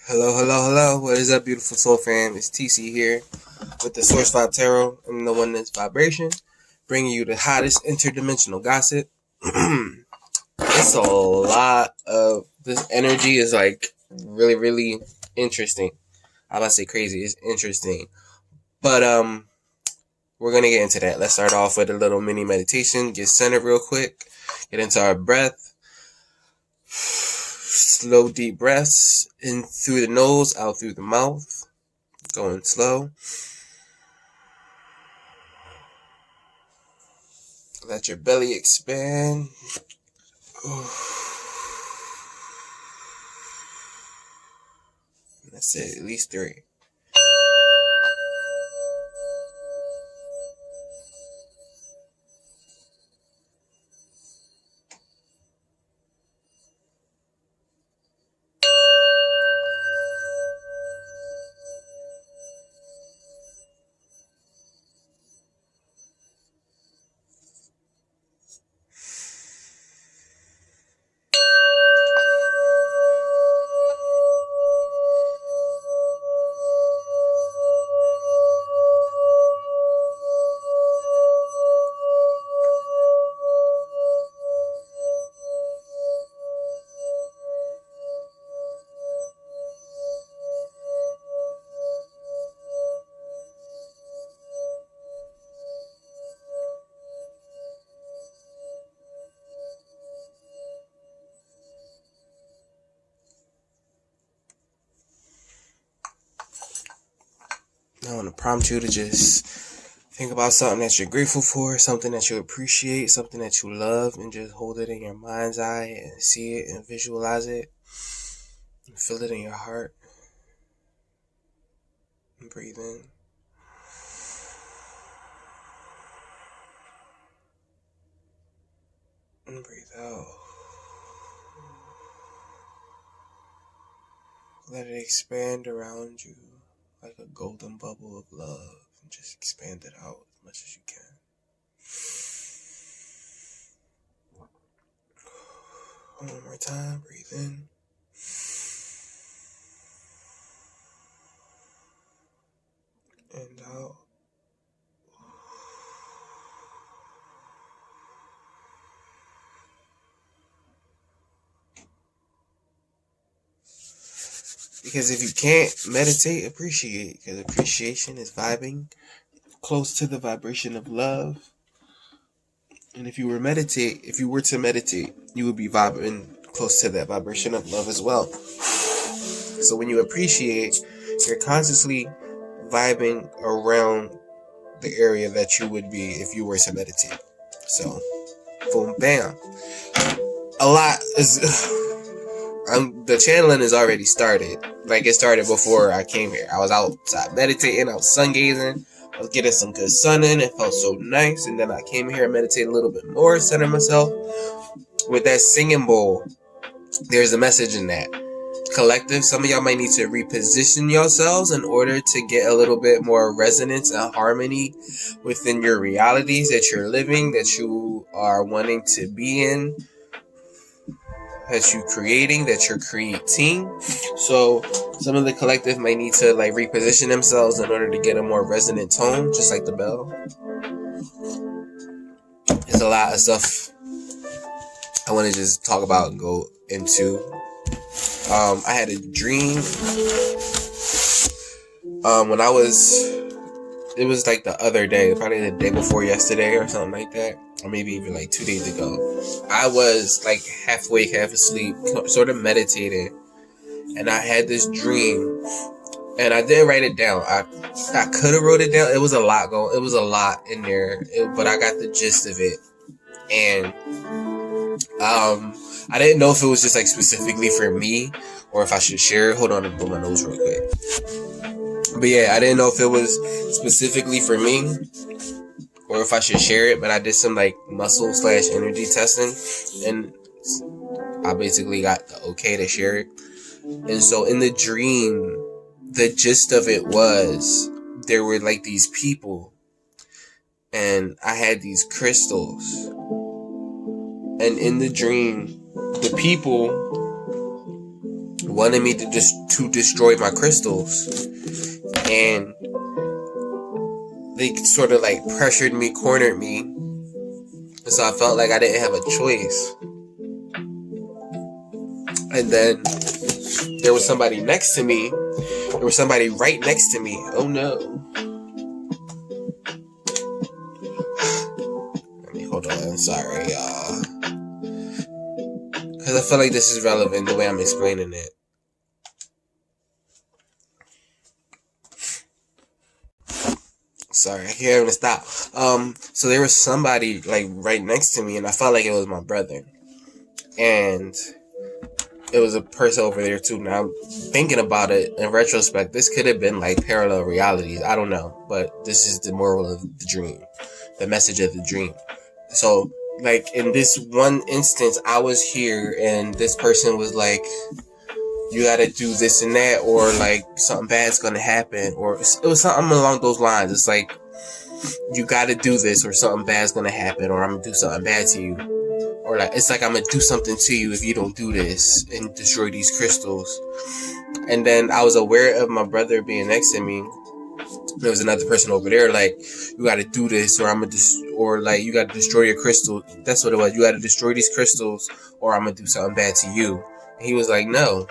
Hello, hello, hello. What is up, beautiful soul fam? It's TC here with the Source Vibe Tarot and the Oneness Vibration, bringing you the hottest interdimensional gossip. It's a lot of this energy is like really, really interesting. I'm about to say crazy. It's interesting, but we're gonna get into that. Let's start off with a little mini meditation. Get centered real quick. Get into our breath. Slow, deep breaths in through the nose, out through the mouth. Going slow. Let your belly expand. That's it, at least 3. I want to prompt you to just think about something that you're grateful for, something that you appreciate, something that you love, and just hold it in your mind's eye and see it and visualize it and feel it in your heart. And breathe in. And breathe out. Let it expand around you like a golden bubble of love, and just expand it out as much as you can. One more time, breathe in. And out. Because if you can't meditate, appreciate. Because appreciation is vibing close to the vibration of love. And if you were to meditate, you would be vibing close to that vibration of love as well. So when you appreciate, you're consciously vibing around the area that you would be if you were to meditate. So, boom, bam. A lot is... the channeling has already started. Like, it started before I came here. I was outside meditating. I was sun gazing. I was getting some good sun in. It felt so nice. And then I came here and meditated a little bit more, center myself. With that singing bowl, there's a message in that. Collective, some of y'all might need to reposition yourselves in order to get a little bit more resonance and harmony within your realities that you're living, that you are wanting to be in, that you're creating, that you're creating. So some of the collective might need to like reposition themselves in order to get a more resonant tone, just like the bell. There's a lot of stuff I want to just talk about and go into. I had a dream when it was like the other day, probably the day before yesterday or something like that, or maybe even like 2 days ago. I was like half awake, half asleep, sort of meditating, and I had this dream, and I didn't write it down. I could have wrote it down. It was a lot in there, but I got the gist of it, and I didn't know if it was just like specifically for me or if I should share it. Hold on, and blow my nose real quick. But yeah, I didn't know if it was specifically for me or if I should share it, but I did some like muscle/energy testing, and I basically got the okay to share it. And so in the dream, the gist of it was there were like these people, and I had these crystals, and in the dream, the people wanted me to destroy my crystals, and they sort of like pressured me, cornered me, and so I felt like I didn't have a choice. And then there was somebody next to me. There was somebody right next to me. Oh no. Let me hold on. Sorry, y'all. Because I feel like this is relevant the way I'm explaining it. Sorry, I can't even stop. So there was somebody like right next to me, and I felt like it was my brother. And it was a person over there too. Now, thinking about it in retrospect, this could have been like parallel realities. I don't know, but this is the moral of the dream, the message of the dream. So, like in this one instance, I was here, and this person was like, "You got to do this and that," or like something bad's gonna happen, or it was something along those lines. It's like, you got to do this, or something bad's gonna happen, or I'm gonna do something bad to you. Or like, it's like I'm gonna do something to you if you don't do this and destroy these crystals. And then I was aware of my brother being next to me. There was another person over there like, you gotta do this, or I'm gonna or like, you gotta destroy your crystal. That's what it was. You gotta destroy these crystals, or I'm gonna do something bad to you. And he was like, no.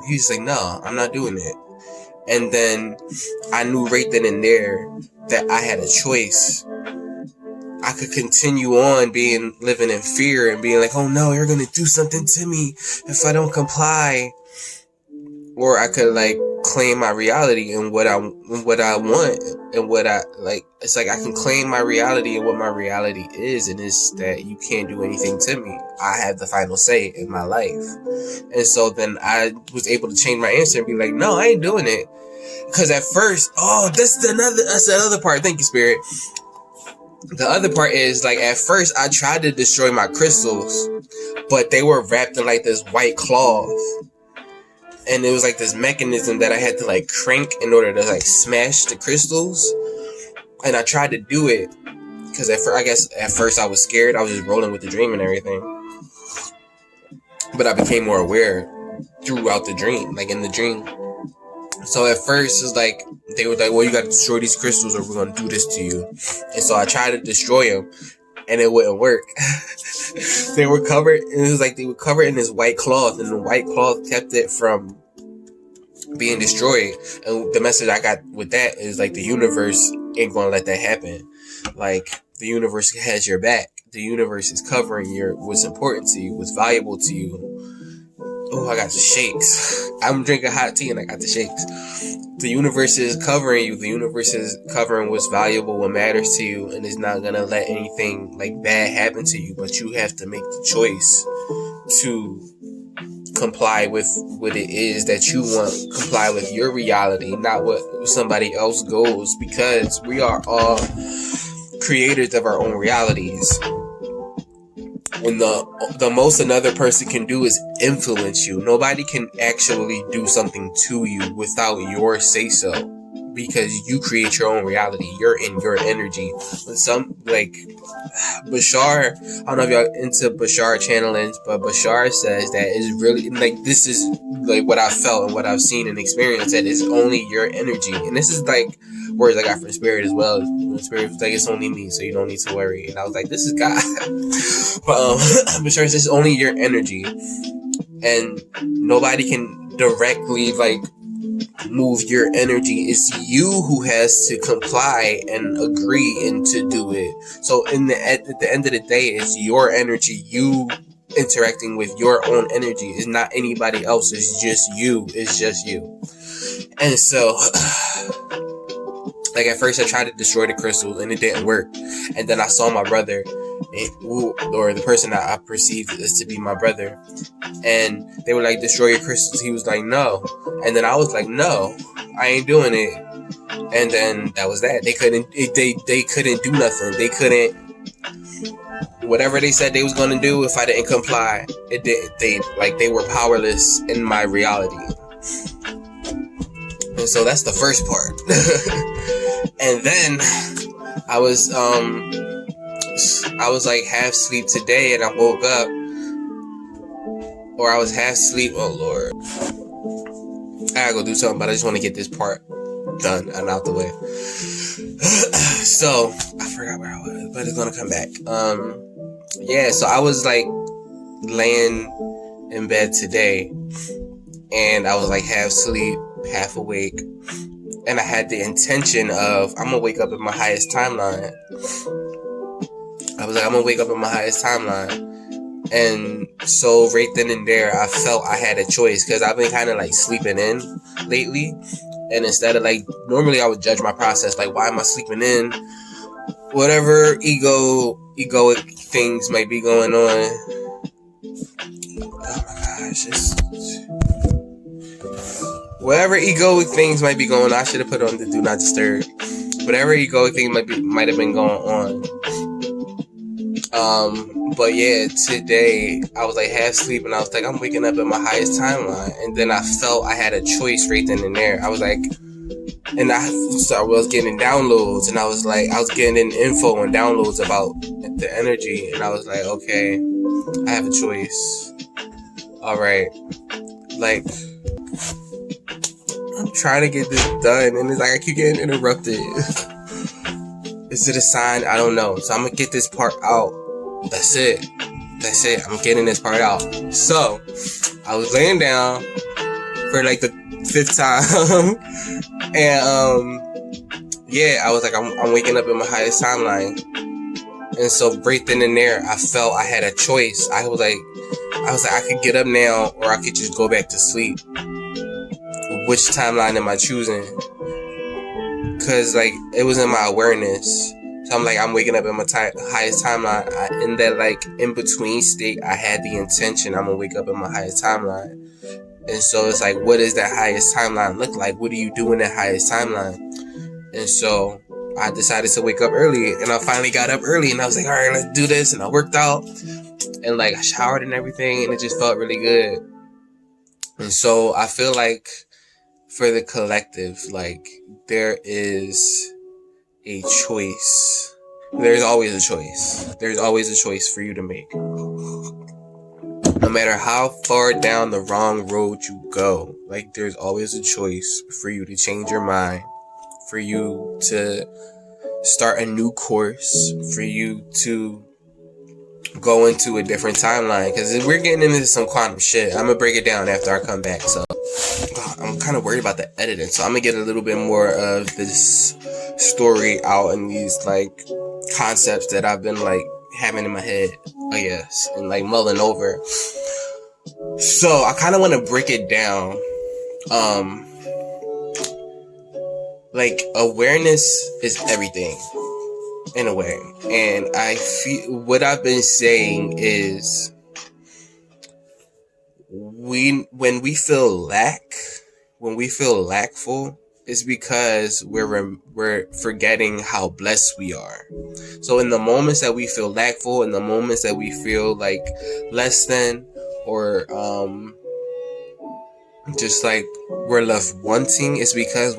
He was like, no, I'm not doing it. And then I knew right then and there that I had a choice. I could continue on living in fear and being like, oh no, you're gonna do something to me if I don't comply. Or I could like claim my reality and what I want and what I like. It's like I can claim my reality and what my reality is, and it's that you can't do anything to me. I have the final say in my life. And so then I was able to change my answer and be like, no, I ain't doing it. Because at first, that's the other part. Thank you, Spirit. The other part is, like, at first I tried to destroy my crystals, but they were wrapped in like this white cloth, and it was like this mechanism that I had to like crank in order to like smash the crystals. And I tried to do it because at first I was scared. I was just rolling with the dream and everything, but I became more aware throughout the dream, like in the dream. So at first it's like they were like, well, you got to destroy these crystals or we're going to do this to you. And so I tried to destroy them, and it wouldn't work. They were covered, and it was like they were covered in this white cloth, and the white cloth kept it from being destroyed. And the message I got with that is like, the universe ain't going to let that happen. Like, the universe has your back. The universe is covering what's important to you, what's valuable to you. Oh, I got the shakes. I'm drinking hot tea and I got the shakes. The universe is covering you. The universe is covering what's valuable, what matters to you, and it's not going to let anything like bad happen to you. But you have to make the choice to comply with what it is that you want. Comply with your reality, not what somebody else goes, because we are all creators of our own realities. And the most another person can do is influence you. Nobody can actually do something to you without your say-so, because you create your own reality. You're in your energy. When some, like, Bashar, I don't know if y'all into Bashar channelings, but Bashar says that it's really, like, this is like what I felt and what I've seen and experienced, that it's only your energy. And this is like words I got from Spirit as well. Spirit was like, it's only me, so you don't need to worry. And I was like, this is God. But Bashar says it's only your energy, and nobody can directly like move your energy. It's you who has to comply and agree and to do it. So at the end of the day, it's your energy. You interacting with your own energy. It's not anybody else. It's just you. It's just you. And so, like, at first I tried to destroy the crystals and it didn't work. And then I saw my brother, or the person that I perceived as to be my brother, and they were like, destroy your crystals. He was like, no. And then I was like, no, I ain't doing it. And then that was that. They couldn't do nothing. They couldn't, whatever they said they was going to do, if I didn't comply, it did. They were powerless in my reality. And so that's the first part. And then I was like half asleep today, and I woke up, or I was half asleep. Oh Lord. I gotta go do something, but I just want to get this part done and out the way. So I forgot where I was, but it's gonna come back. Yeah, so I was like laying in bed today, and I was like half asleep, half awake, and I had the intention of I'm gonna wake up in my highest timeline. I was like, I'm gonna wake up in my highest timeline. And so right then and there, I felt I had a choice, because I've been kind of like sleeping in lately. And instead of like, normally I would judge my process, like, why am I sleeping in? Whatever egoic things might be going on. Oh my gosh, whatever egoic things might be going on, I should have put on the do not disturb. Whatever egoic thing might have been going on. But yeah, today I was like half asleep, and I was like, I'm waking up in my highest timeline. And then I felt I had a choice right then and there. I was like, and I was getting downloads, and I was getting info and downloads about the energy. And I was like, okay, I have a choice. All right. Like, I'm trying to get this done, and it's like I keep getting interrupted. Is it a sign? I don't know. So I'm gonna get this part out. That's it. I'm getting this part out. So I was laying down for like the 5th time. And yeah, I was like, I'm waking up in my highest timeline. And so right then and there, I felt I had a choice. I was like, I could get up now, or I could just go back to sleep. Which timeline am I choosing? Because like it was in my awareness. So I'm like, I'm waking up in my highest timeline. In that like in between state, I had the intention I'm gonna wake up in my highest timeline. And so it's like, what does that highest timeline look like? What do you do in that highest timeline? And so I decided to wake up early, and I finally got up early, and I was like, all right, let's do this. And I worked out, and like I showered and everything, and it just felt really good. And so I feel like for the collective, like there is a choice. There's always a choice. There's always a choice for you to make. No matter how far down the wrong road you go, like there's always a choice for you to change your mind, for you to start a new course, for you to go into a different timeline. Because we're getting into some quantum shit. I'm gonna break it down after I come back. So I'm kind of worried about the editing, so I'm gonna get a little bit more of this story out and these like concepts that I've been like having in my head, I guess, and like mulling over. So I kind of want to break it down. Like awareness is everything in a way, and I feel what I've been saying is when we feel lackful, it's because we're forgetting how blessed we are. So in the moments that we feel lackful, in the moments that we feel like less than, or just like we're left wanting, it's because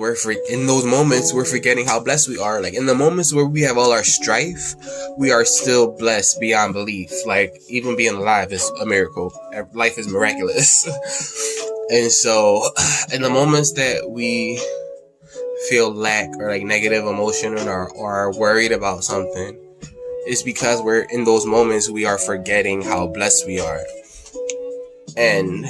in those moments we're forgetting how blessed we are. Like in the moments where we have all our strife, we are still blessed beyond belief. Like even being alive is a miracle. Life is miraculous. And so in the moments that we feel lack or like negative emotion or are worried about something, it's because we're in those moments we are forgetting how blessed we are. And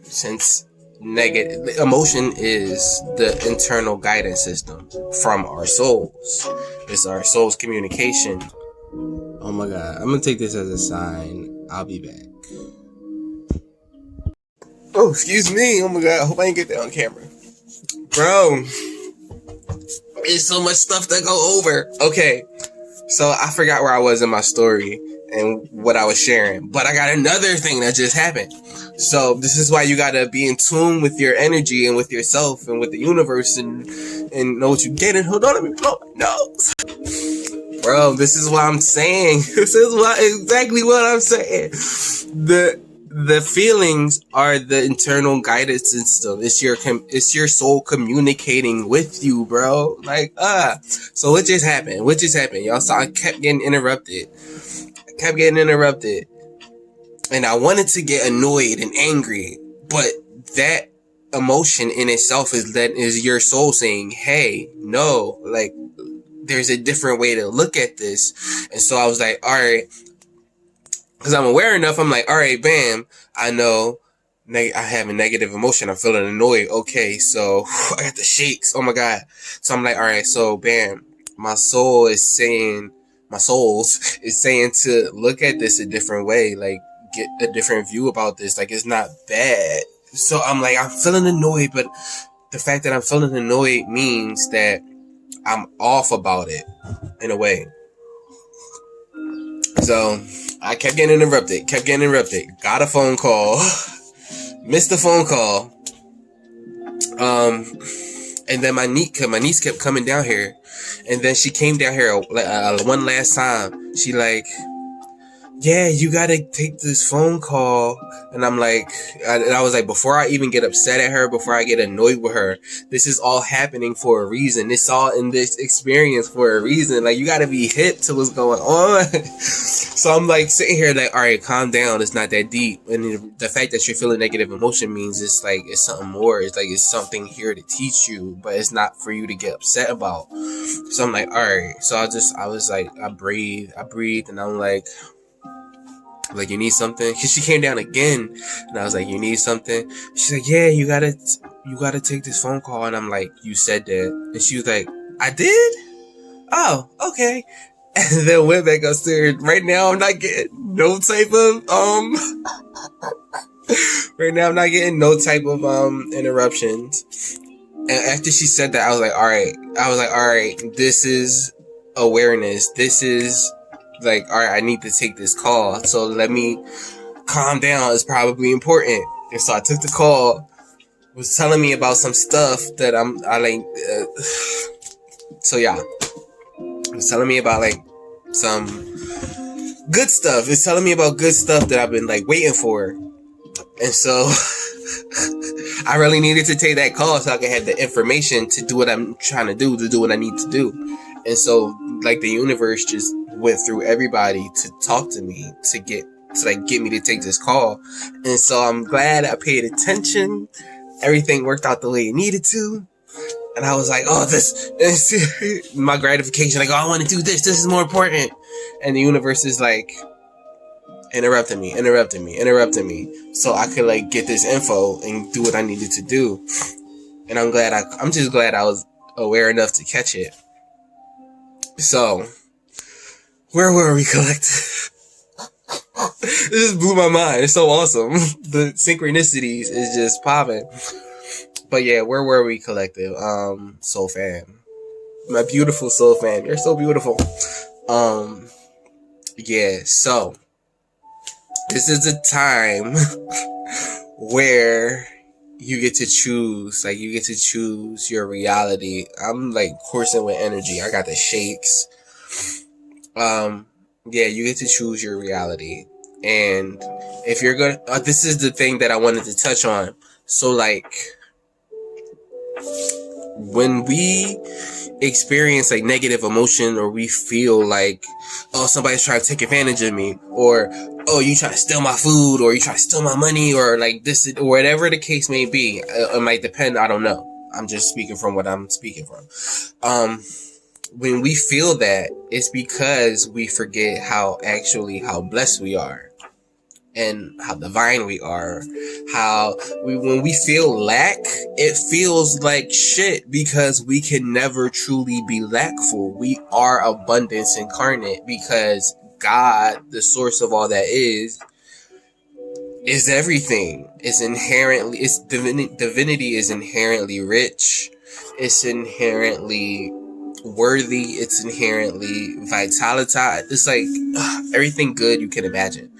since negative emotion is the internal guidance system from our souls, it's our soul's communication. Oh my god, I'm gonna take this as a sign. I'll be back. Oh, excuse me. Oh my god, I hope I didn't get that on camera. Bro, there's so much stuff to go over. Okay, so I forgot where I was in my story and what I was sharing, but I got another thing that just happened. So this is why you gotta be in tune with your energy and with yourself and with the universe and know what you're getting. Hold on, let me blow my nose. Bro, this is what I'm saying. This is exactly what I'm saying. The feelings are the internal guidance system. It's your soul communicating with you, bro. Like, so what just happened? Y'all saw I kept getting interrupted. And I wanted to get annoyed and angry, but that emotion in itself is your soul saying, hey, no, like, there's a different way to look at this. And so I was like, all right, because I'm aware enough, I'm like, all right, bam, I know I have a negative emotion. I'm feeling annoyed. Okay, so I got the shakes. Oh my God. So I'm like, all right, so bam, my souls is saying to look at this a different way, like get a different view about this. Like, it's not bad. So I'm like, I'm feeling annoyed, but the fact that I'm feeling annoyed means that I'm off about it in a way. So I kept getting interrupted. Got a phone call. Missed the phone call. And then my niece kept coming down here. And then she came down here one last time. She like, yeah, you gotta take this phone call. And I'm like, I was like, before I even get upset at her, before I get annoyed with her, this is all happening for a reason. It's all in this experience for a reason. Like, you gotta be hip to what's going on. So I'm like sitting here like, all right, calm down. It's not that deep. And the fact that you're feeling negative emotion means it's like, it's something more. It's like, it's something here to teach you, but it's not for you to get upset about. So I'm like, all right. So I was like, I breathed, and I'm like, you need something? Cause she came down again, and I was like, you need something? She's like, yeah, you gotta take this phone call. And I'm like, you said that. And she was like, I did? Oh, okay. And then went back upstairs. Right now, I'm not getting no type of, interruptions. And after she said that, I was like, all right, this is awareness. This is like, all right, I need to take this call. So let me calm down. It's probably important. And so I took the call. Was telling me about some stuff that so yeah. It was telling me about like some good stuff. It's telling me about good stuff that I've been like waiting for. And so I really needed to take that call so I could have the information to do what I'm trying to do what I need to do. And so like the universe just went through everybody to talk to me to get me to take this call. And so I'm glad I paid attention. Everything worked out the way it needed to. And I was like, oh, this my gratification. Like, oh, I want to do this. This is more important. And the universe is like interrupting me. So I could like get this info and do what I needed to do. And I'm just glad I was aware enough to catch it. So, where were we, collective? This just blew my mind. It's so awesome. The synchronicities is just popping. But yeah, where were we, collective? Soul fam. My beautiful soul fam. You're so beautiful. Yeah, so this is a time where you get to choose. Like, you get to choose your reality. I'm like coursing with energy. I got the shakes. Yeah, you get to choose your reality. And if you're gonna, this is the thing that I wanted to touch on. So like, when we experience like negative emotion, or we feel like, oh, somebody's trying to take advantage of me, or oh, you trying to steal my food, or you trying to steal my money, or like this, or whatever the case may be, it might depend. I don't know. I'm just speaking from what I'm speaking from. When we feel that, it's because we forget how blessed we are. And how divine we are. When we feel lack, it feels like shit, because we can never truly be lackful. We are abundance incarnate, because God, the source of all that is everything. Divinity is inherently rich. It's inherently worthy. It's inherently vitality. It's like everything good you can imagine.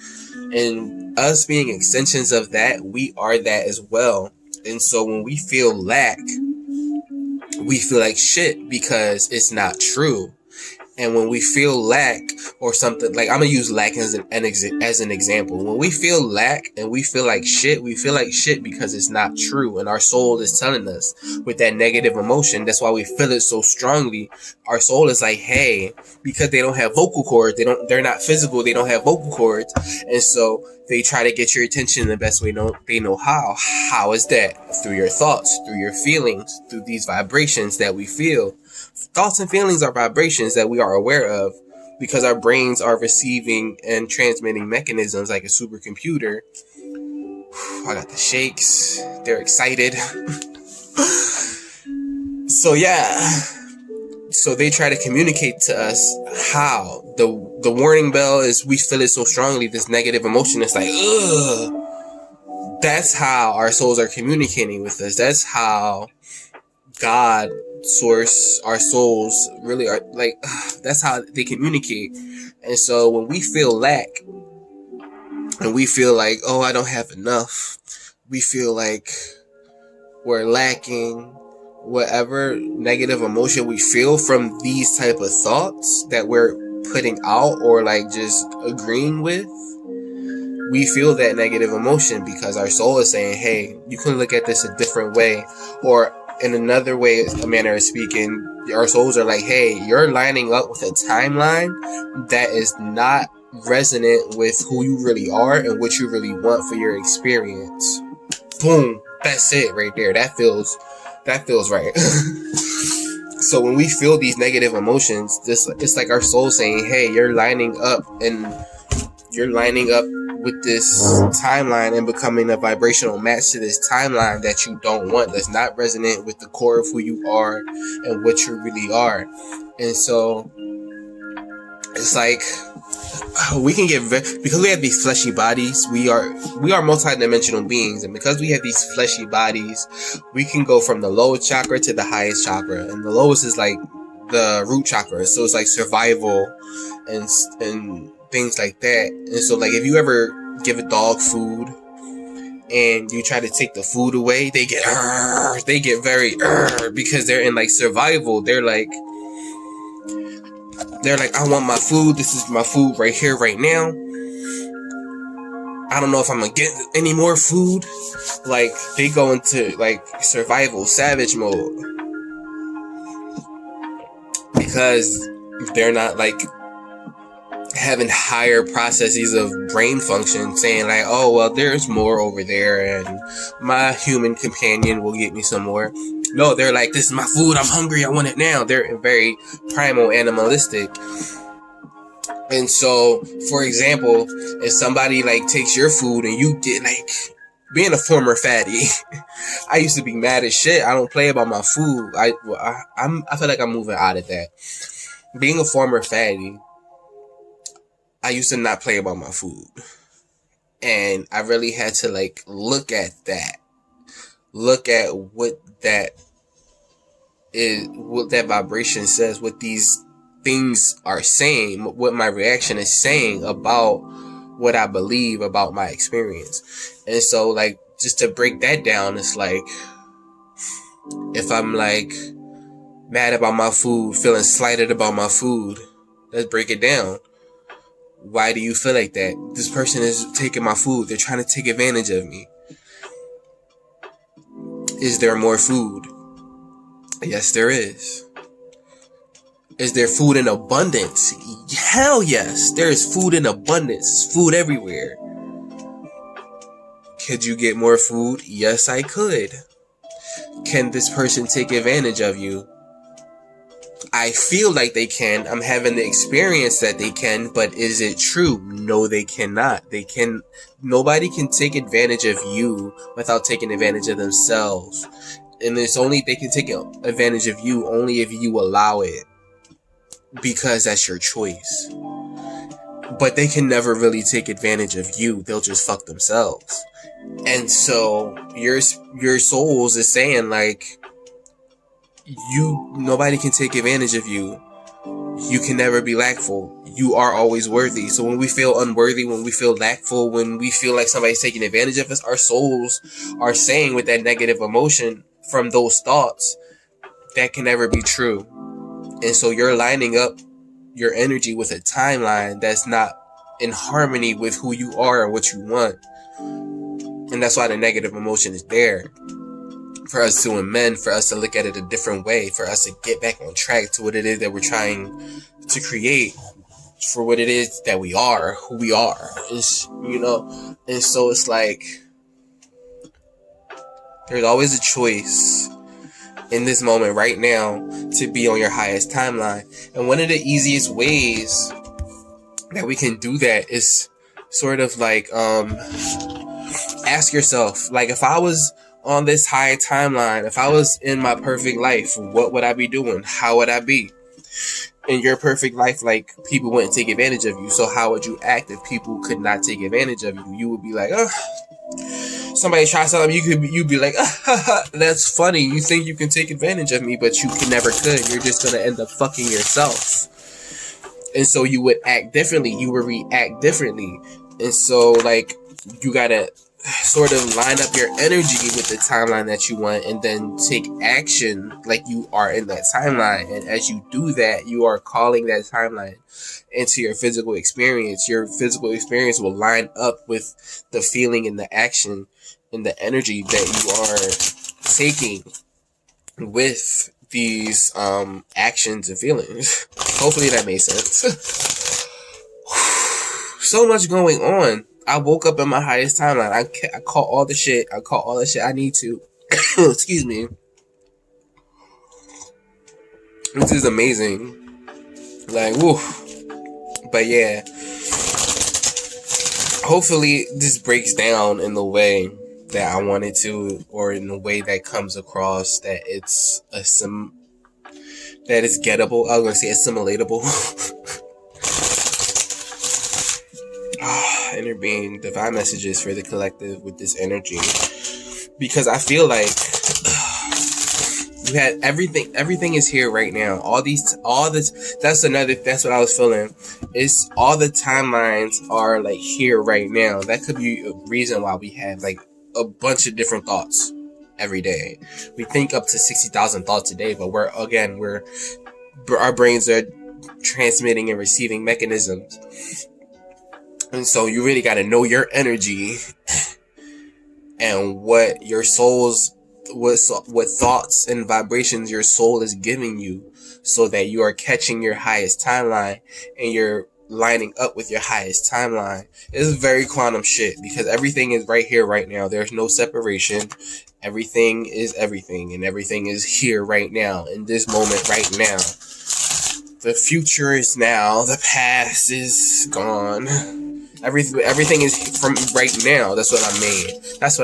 And us being extensions of that, we are that as well. And so when we feel lack, we feel like shit because it's not true. And when we feel lack or something, like I'm gonna use lack as an example. When we feel lack and we feel like shit because it's not true, and our soul is telling us with that negative emotion. That's why we feel it so strongly. Our soul is like, hey, because they don't have vocal cords, they're not physical, they don't have vocal cords, and so they try to get your attention in the best way they know how. How is that? Through your thoughts, through your feelings, through these vibrations that we feel. Thoughts and feelings are vibrations that we are aware of because our brains are receiving and transmitting mechanisms like a supercomputer. I got the shakes. They're excited. So yeah. So they try to communicate to us how. The warning bell is we feel it so strongly, this negative emotion. It's like, ugh. That's how our souls are communicating with us. That's how God, source, our souls really are like, that's how they communicate. And so when we feel lack and we feel like, oh, I don't have enough, we feel like we're lacking, whatever negative emotion we feel from these type of thoughts that we're putting out or like just agreeing with, we feel that negative emotion because our soul is saying, hey, you can look at this a different way. Or in another way, a manner of speaking, our souls are like, hey, you're lining up with a timeline that is not resonant with who you really are and what you really want for your experience. Boom. That's it right there. That feels right. So when we feel these negative emotions, it's like our soul saying, hey, you're lining up with this timeline and becoming a vibrational match to this timeline that you don't want, that's not resonant with the core of who you are and what you really are. And so it's like we can get because we have these fleshy bodies, we are multidimensional beings, and because we have these fleshy bodies, we can go from the lowest chakra to the highest chakra, and the lowest is like the root chakra, so it's like survival and things like that. And so like if you ever give a dog food and you try to take the food away, they get very because they're in like survival. They're like I want my food. This is my food right here right now. I don't know if I'm gonna get any more food. Like they go into like survival savage mode because they're not like having higher processes of brain function, saying like, oh well, there's more over there and my human companion will get me some more. No, they're like, this is my food, I'm hungry, I want it now. They're very primal, animalistic. And so, for example, if somebody like takes your food and you get like, being a former fatty, I used to be mad as shit. I don't play about my food. I feel like I'm moving out of that. Being a former fatty, I used to not play about my food. And I really had to like look at that. Look at what that is, what that vibration says, what these things are saying, what my reaction is saying about what I believe about my experience. And so like, just to break that down, it's like, if I'm like mad about my food, feeling slighted about my food, let's break it down. Why do you feel like that? This person is taking my food. They're trying to take advantage of me. Is there more food? Yes, there is. Is there food in abundance? Hell yes. There is food in abundance. There's food everywhere. Could you get more food? Yes, I could. Can this person take advantage of you? I feel like they can. I'm having the experience that they can, but is it true? No, they cannot. Nobody can take advantage of you without taking advantage of themselves. And they can take advantage of you only if you allow it, because that's your choice. But they can never really take advantage of you. They'll just fuck themselves. And so your souls is saying like, nobody can take advantage of you. You can never be lackful. You are always worthy. So when we feel unworthy, when we feel lackful, when we feel like somebody's taking advantage of us, our souls are saying with that negative emotion from those thoughts, that can never be true. And so you're lining up your energy with a timeline that's not in harmony with who you are and what you want. And that's why the negative emotion is there. For us to amend, for us to look at it a different way, for us to get back on track to what it is that we're trying to create, for what it is that we are, who we are. It's, and so it's like, there's always a choice in this moment right now to be on your highest timeline. And one of the easiest ways that we can do that is sort of like, ask yourself, like, if I was on this high timeline, if I was in my perfect life, what would I be doing? How would I be? In your perfect life, like, people wouldn't take advantage of you. So how would you act if people could not take advantage of you? You would be like, somebody try something, you'd be like, that's funny. You think you can take advantage of me, but you never could. You're just gonna end up fucking yourself. And so you would act differently. You would react differently. And so, like, you gotta sort of line up your energy with the timeline that you want, and then take action like you are in that timeline. And as you do that, you are calling that timeline into your physical experience. Your physical experience will line up with the feeling and the action and the energy that you are taking with these actions and feelings. Hopefully that made sense. So much going on. I woke up in my highest timeline. I caught all the shit. I caught all the shit I need to. Excuse me. This is amazing. Like, woo. But yeah. Hopefully this breaks down in the way that I wanted to, or in the way that comes across that it's that it's gettable. I was gonna say assimilatable. Inner being, divine messages for the collective with this energy, because I feel like you had everything is here right now. All this, that's what I was feeling. It's all the timelines are like here right now. That could be a reason why we have like a bunch of different thoughts every day. We think up to 60,000 thoughts a day, but our brains are transmitting and receiving mechanisms. And so you really got to know your energy and what your what thoughts and vibrations your soul is giving you, so that you are catching your highest timeline and you're lining up with your highest timeline. It's very quantum shit, because everything is right here, right now. There's no separation. Everything is everything, and everything is here right now, in this moment right now. The future is now. The past is gone. Everything is from right now. That's what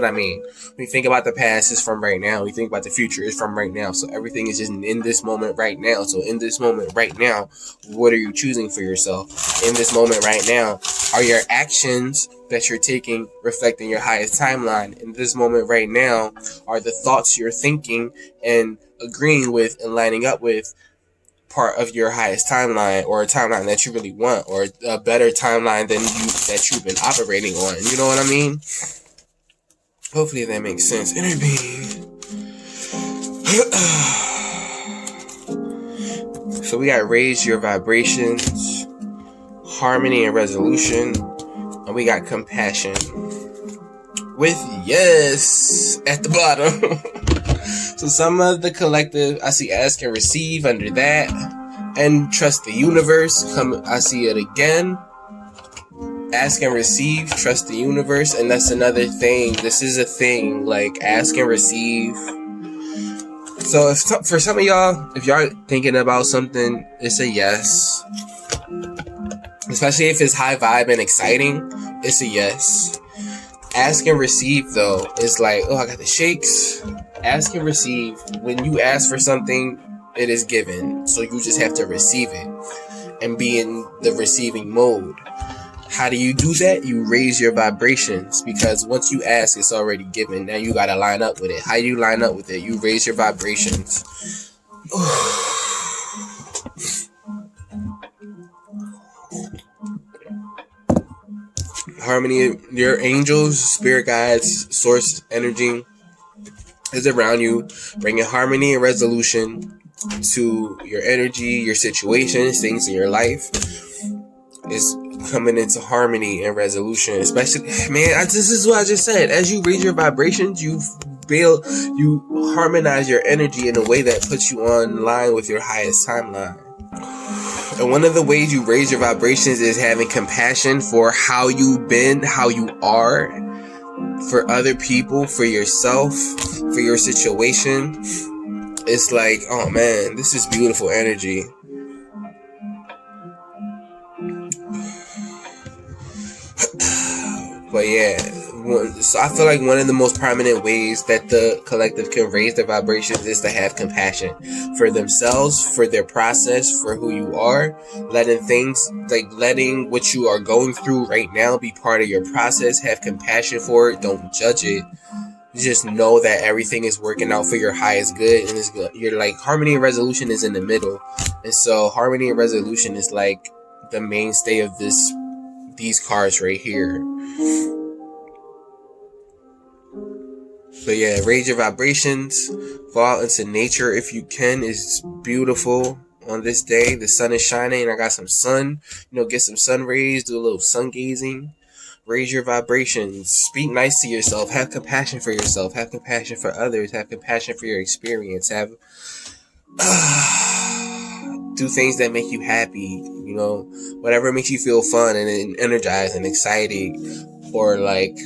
I mean. When you think about the past, it's from right now. When you think about the future, it's from right now. So everything is just in this moment right now. So in this moment right now, what are you choosing for yourself? In this moment right now, are your actions that you're taking reflecting your highest timeline? In this moment right now, are the thoughts you're thinking and agreeing with and lining up with part of your highest timeline, or a timeline that you really want, or a better timeline than that you've been operating on? You know what I mean? Hopefully that makes sense. Inner being. So we got raise your vibrations, harmony and resolution, and we got compassion with yes at the bottom. So some of the collective, I see ask and receive under that, and trust the universe. I see it again. Ask and receive, trust the universe, and that's another thing. This is a thing, like ask and receive. So for some of y'all, if y'all thinking about something, it's a yes. Especially if it's high vibe and exciting, it's a yes. Ask and receive, though, is like, oh, I got the shakes. Ask and receive. When you ask for something, it is given. So you just have to receive it and be in the receiving mode. How do you do that? You raise your vibrations, because once you ask, it's already given. Now you got to line up with it. How do you line up with it? You raise your vibrations. Harmony, your angels, spirit guides, source energy is around you, bringing harmony and resolution to your energy, your situations, things in your life is coming into harmony and resolution. Especially, man, this is what I just said. As you raise your vibrations, you harmonize your energy in a way that puts you on line with your highest timeline. And one of the ways you raise your vibrations is having compassion for how you've been, how you are, for other people, for yourself, for your situation. It's like, oh man, this is beautiful energy. But yeah, so I feel like one of the most prominent ways that the collective can raise their vibrations is to have compassion for themselves, for their process, for who you are, letting what you are going through right now be part of your process. Have compassion for it. Don't judge it. Just know that everything is working out for your highest good, and it's good. You're like, harmony and resolution is in the middle, and so harmony and resolution is like the mainstay of these cards right here. But yeah, raise your vibrations, go out into nature if you can. It's beautiful on this day. The sun is shining, and I got some sun. Get some sun rays, do a little sun gazing. Raise your vibrations. Speak nice to yourself. Have compassion for yourself. Have compassion for others. Have compassion for your experience. Do things that make you happy. Whatever makes you feel fun and energized and excited, or like,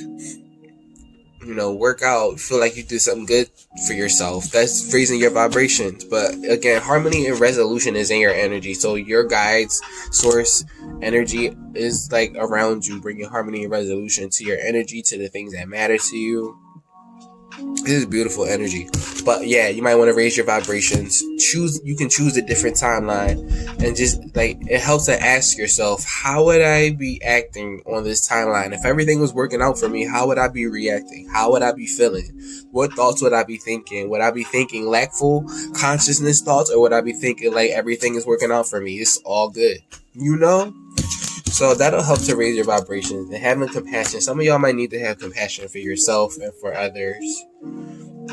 work out, feel like you did something good for yourself. That's raising your vibrations. But again, harmony and resolution is in your energy. So your guides, source energy is like around you, bringing harmony and resolution to your energy, to the things that matter to you. This is beautiful energy. But yeah, you might want to raise your vibrations. You can choose a different timeline, and just like, it helps to ask yourself, how would I be acting on this timeline? If everything was working out for me, how would I be reacting? How would I be feeling? What thoughts would I be thinking? Would I be thinking lackful consciousness thoughts, or would I be thinking like everything is working out for me? It's all good. So that'll help to raise your vibrations. And having compassion. Some of y'all might need to have compassion for yourself and for others.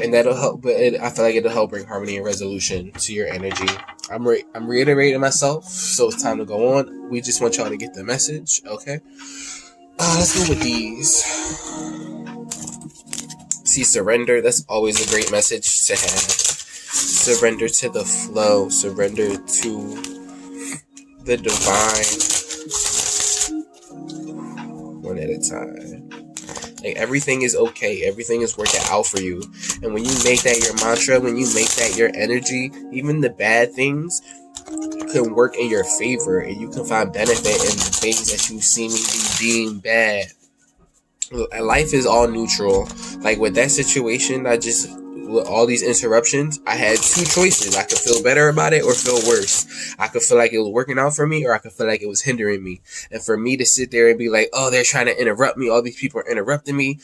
And that'll help, but I feel like it'll help bring harmony and resolution to your energy. I'm reiterating myself, so it's time to go on. We just want y'all to get the message, okay? Let's go with these. See, surrender. That's always a great message to have. Surrender to the flow. Surrender to the divine. One at a time. Like, everything is okay. Everything is working out for you. And when you make that your mantra, when you make that your energy, even the bad things can work in your favor, and you can find benefit in the things that you seemingly deem bad. Life is all neutral. Like, with that situation, with all these interruptions, I had two choices. I could feel better about it or feel worse. I could feel like it was working out for me, or I could feel like it was hindering me. And for me to sit there and be like, oh, they're trying to interrupt me. All these people are interrupting me.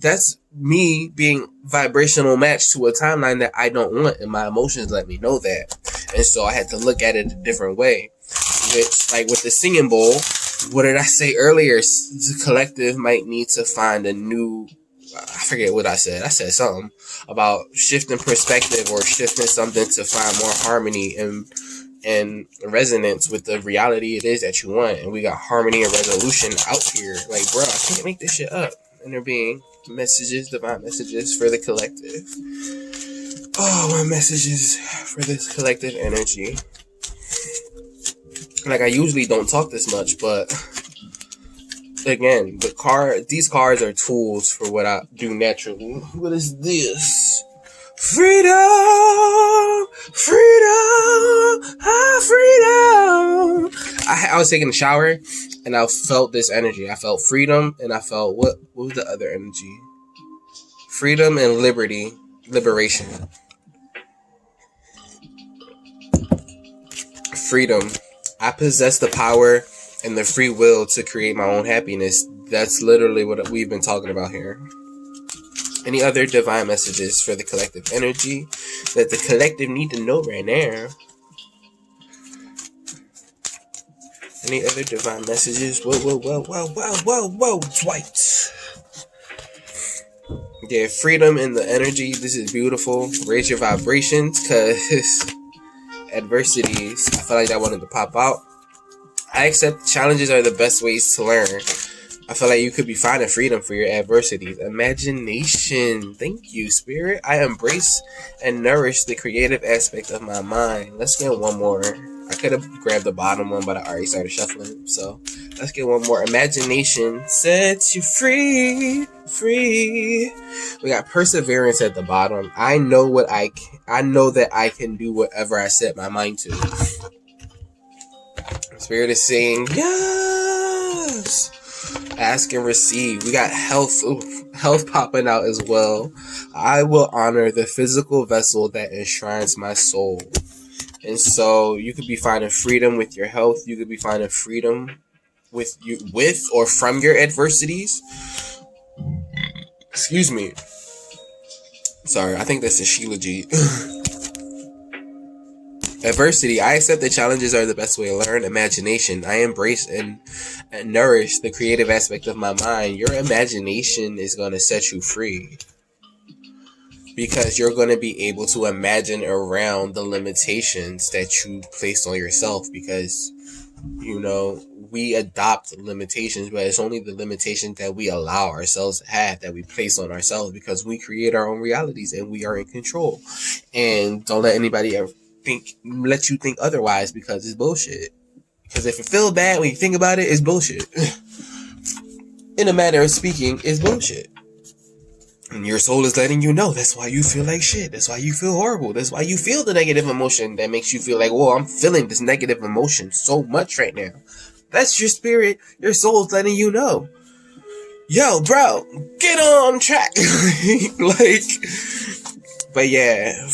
That's me being vibrational matched to a timeline that I don't want. And my emotions let me know that. And so I had to look at it a different way. Which, like with the singing bowl, what did I say earlier? The collective might need to find a new... I forget what I said. I said something about shifting perspective, or shifting something to find more harmony and resonance with the reality it is that you want. And we got harmony and resolution out here. Like, bro, I can't make this shit up. And there being messages, divine messages for the collective. Oh, my messages for this collective energy. Like, I usually don't talk this much, but... Again, these cards are tools for what I do naturally. What is this? Freedom! Freedom! Freedom! I was taking a shower, and I felt this energy. I felt freedom, and I felt, what was the other energy? Freedom and liberation. Freedom. I possess the power and the free will to create my own happiness. That's literally what we've been talking about here. Any other divine messages for the collective energy that the collective need to know right now? Any other divine messages? Whoa, Dwight. Yeah, freedom in the energy. This is beautiful. Raise your vibrations, because adversities, I feel like that wanted to pop out. I accept challenges are the best ways to learn. I feel like you could be finding freedom for your adversities. Imagination. Thank you, Spirit. I embrace and nourish the creative aspect of my mind. Let's get one more. I could have grabbed the bottom one, but I already started shuffling. So let's get one more. Imagination sets you free. Free. We got perseverance at the bottom. I know that I can do whatever I set my mind to. Spirit is saying yes. Ask and receive. We got health. Health popping out as well. I will honor the physical vessel that enshrines my soul. And so you could be finding freedom with your health. You could be finding freedom with or from your adversities. Excuse me. Sorry, I think that's a Sheila G. Adversity. I accept that challenges are the best way to learn. Imagination. I embrace and nourish the creative aspect of my mind. Your imagination is going to set you free, because you're going to be able to imagine around the limitations that you placed on yourself, because, we adopt limitations, but it's only the limitations that we allow ourselves to have, that we place on ourselves, because we create our own realities and we are in control. And don't let anybody ever let you think otherwise, because it's bullshit. Because if it feels bad when you think about it, it's bullshit. In a matter of speaking, it's bullshit. And your soul is letting you know that's why you feel like shit. That's why you feel horrible. That's why you feel the negative emotion that makes you feel like, whoa, I'm feeling this negative emotion so much right now. That's your spirit. Your soul's letting you know. Yo, bro, get on track. But yeah,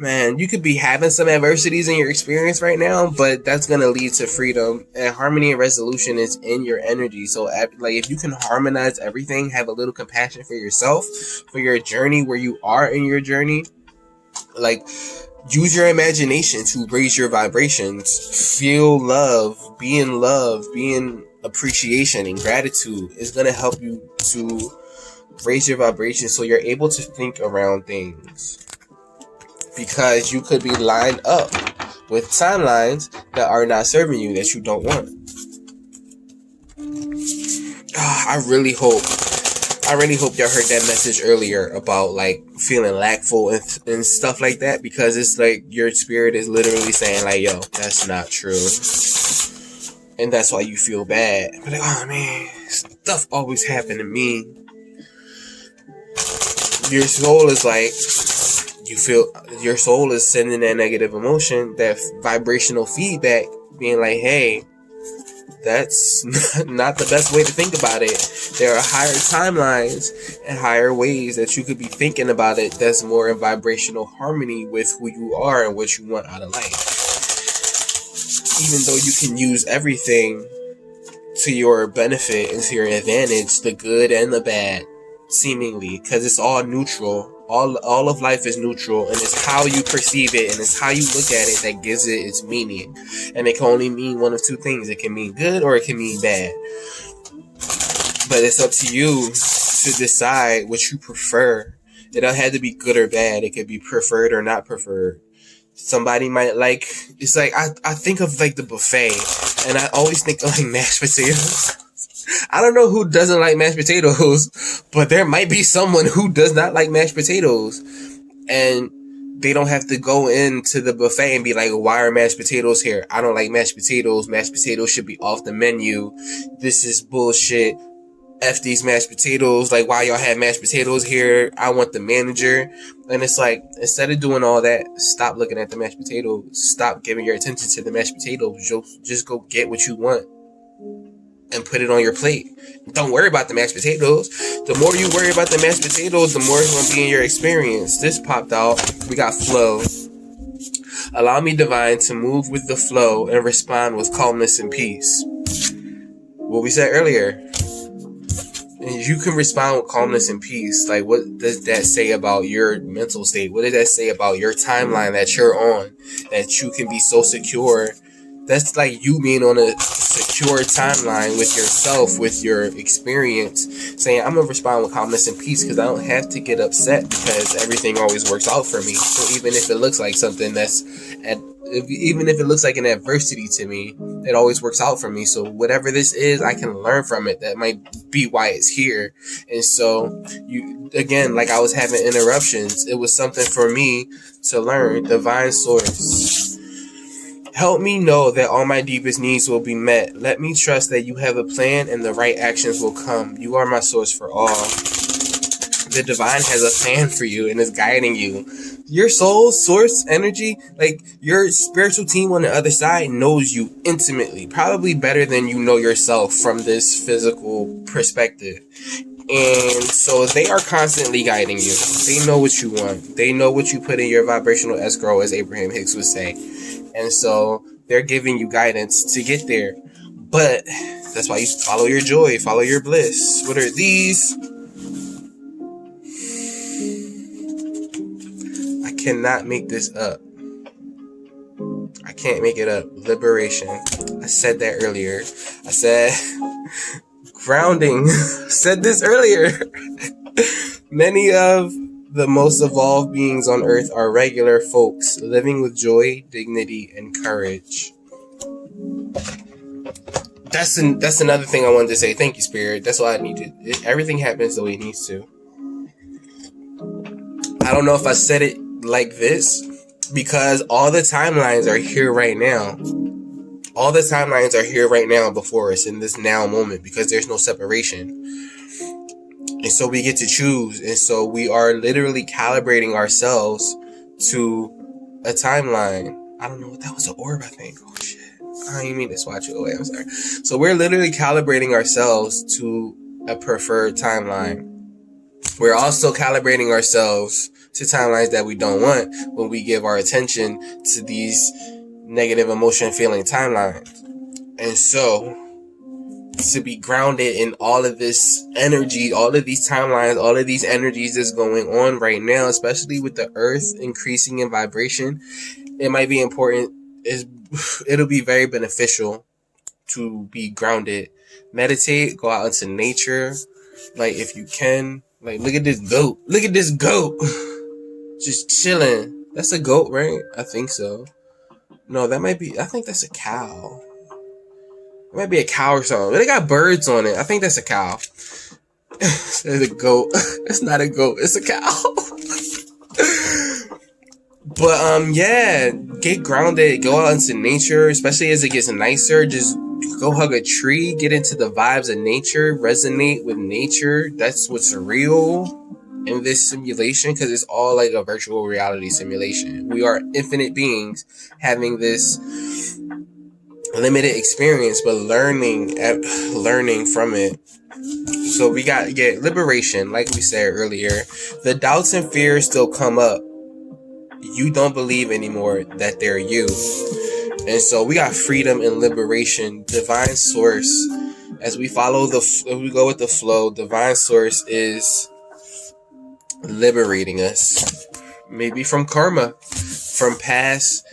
man, you could be having some adversities in your experience right now, but that's going to lead to freedom, and harmony and resolution is in your energy. So if you can harmonize everything, have a little compassion for yourself, for your journey, where you are in your journey, use your imagination to raise your vibrations, feel love, be in appreciation and gratitude is going to help you to raise your vibration, so you're able to think around things, because you could be lined up with timelines that are not serving you, that you don't want. I really hope y'all heard that message earlier about feeling lackful and stuff like that, because it's like your spirit is literally saying yo, that's not true, and that's why you feel bad. But oh man, stuff always happened to me. Your soul is your soul is sending that negative emotion, that vibrational feedback, being like, hey, that's not the best way to think about it. There are higher timelines and higher ways that you could be thinking about it that's more in vibrational harmony with who you are and what you want out of life. Even though you can use everything to your benefit and to your advantage, the good and the bad, seemingly, because it's all neutral. All of life is neutral, and it's how you perceive it and it's how you look at it that gives it its meaning. And it can only mean one of two things. It can mean good or it can mean bad. But it's up to you to decide what you prefer. It don't have to be good or bad. It could be preferred or not preferred. Somebody might it's I think of the buffet, and I always think of mashed potatoes. I don't know who doesn't like mashed potatoes, but there might be someone who does not like mashed potatoes, and they don't have to go into the buffet and be like, why are mashed potatoes here? I don't like mashed potatoes. Mashed potatoes should be off the menu. This is bullshit. F these mashed potatoes. Why y'all have mashed potatoes here? I want the manager. And it's instead of doing all that, stop looking at the mashed potatoes. Stop giving your attention to the mashed potatoes. Just go get what you want and put it on your plate. Don't worry about the mashed potatoes. The more you worry about the mashed potatoes, the more it's going to be in your experience. This popped out. We got flow. Allow me, divine, to move with the flow and respond with calmness and peace. What we said earlier. And you can respond with calmness and peace. What does that say about your mental state? What does that say about your timeline that you're on? That you can be so secure That's like you being on a secure timeline with yourself, with your experience, saying, I'm going to respond with calmness and peace because I don't have to get upset because everything always works out for me. So even if it looks like something even if it looks like an adversity to me, it always works out for me. So whatever this is, I can learn from it. That might be why it's here. And so again, like I was having interruptions, it was something for me to learn. Divine source, help me know that all my deepest needs will be met. Let me trust that you have a plan and the right actions will come. You are my source for all. The divine has a plan for you and is guiding you. Your soul, source, energy, like your spiritual team on the other side knows you intimately, probably better than you know yourself from this physical perspective. And so they are constantly guiding you. They know what you want. They know what you put in your vibrational escrow, as Abraham Hicks would say. And so they're giving you guidance to get there. But that's why you follow your joy, follow your bliss. What are these? I cannot make this up. I can't make it up. Liberation. I said that earlier. I said grounding. I said this earlier. Many of the most evolved beings on earth are regular folks living with joy, dignity, and courage. That's another thing I wanted to say. Thank you, Spirit. That's why I needed. Everything happens the way it needs to. I don't know if I said it like this because all the timelines are here right now. All the timelines are here right now before us in this now moment because there's no separation. And so we get to choose. And so we are literally calibrating ourselves to a timeline. I don't know what that was, an orb, I think. Oh, shit. I didn't mean to swatch it away. I'm sorry. So we're literally calibrating ourselves to a preferred timeline. We're also calibrating ourselves to timelines that we don't want when we give our attention to these negative emotion feeling timelines. And so to be grounded in all of this energy, all of these timelines, all of these energies that's going on right now, especially with the earth increasing in vibration, it might be important. It'll be very beneficial to be grounded. Meditate, go out into nature. Like if you can, like look at this goat. Look at this goat. Just chilling. That's a goat, right? I think so. No, that might be, I think that's a cow. It might be a cow or something. But they got birds on it. I think that's a cow. It's a goat. It's not a goat. It's a cow. But, yeah. Get grounded. Go out into nature. Especially as it gets nicer. Just go hug a tree. Get into the vibes of nature. Resonate with nature. That's what's real in this simulation. Because it's all like a virtual reality simulation. We are infinite beings having this limited experience, but learning from it. So we got liberation, like we said earlier. The doubts and fears still come up. You don't believe anymore that they're you. And so we got freedom and liberation. Divine source, as we follow we go with the flow, divine source is liberating us. Maybe from karma, from past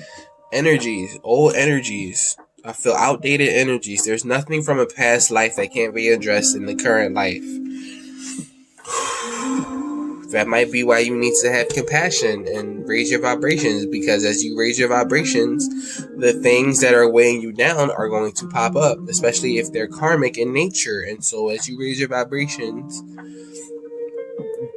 energies, old energies. I feel outdated energies. There's nothing from a past life that can't be addressed in the current life. That might be why you need to have compassion and raise your vibrations, because as you raise your vibrations, the things that are weighing you down are going to pop up, especially if they're karmic in nature. And so as you raise your vibrations,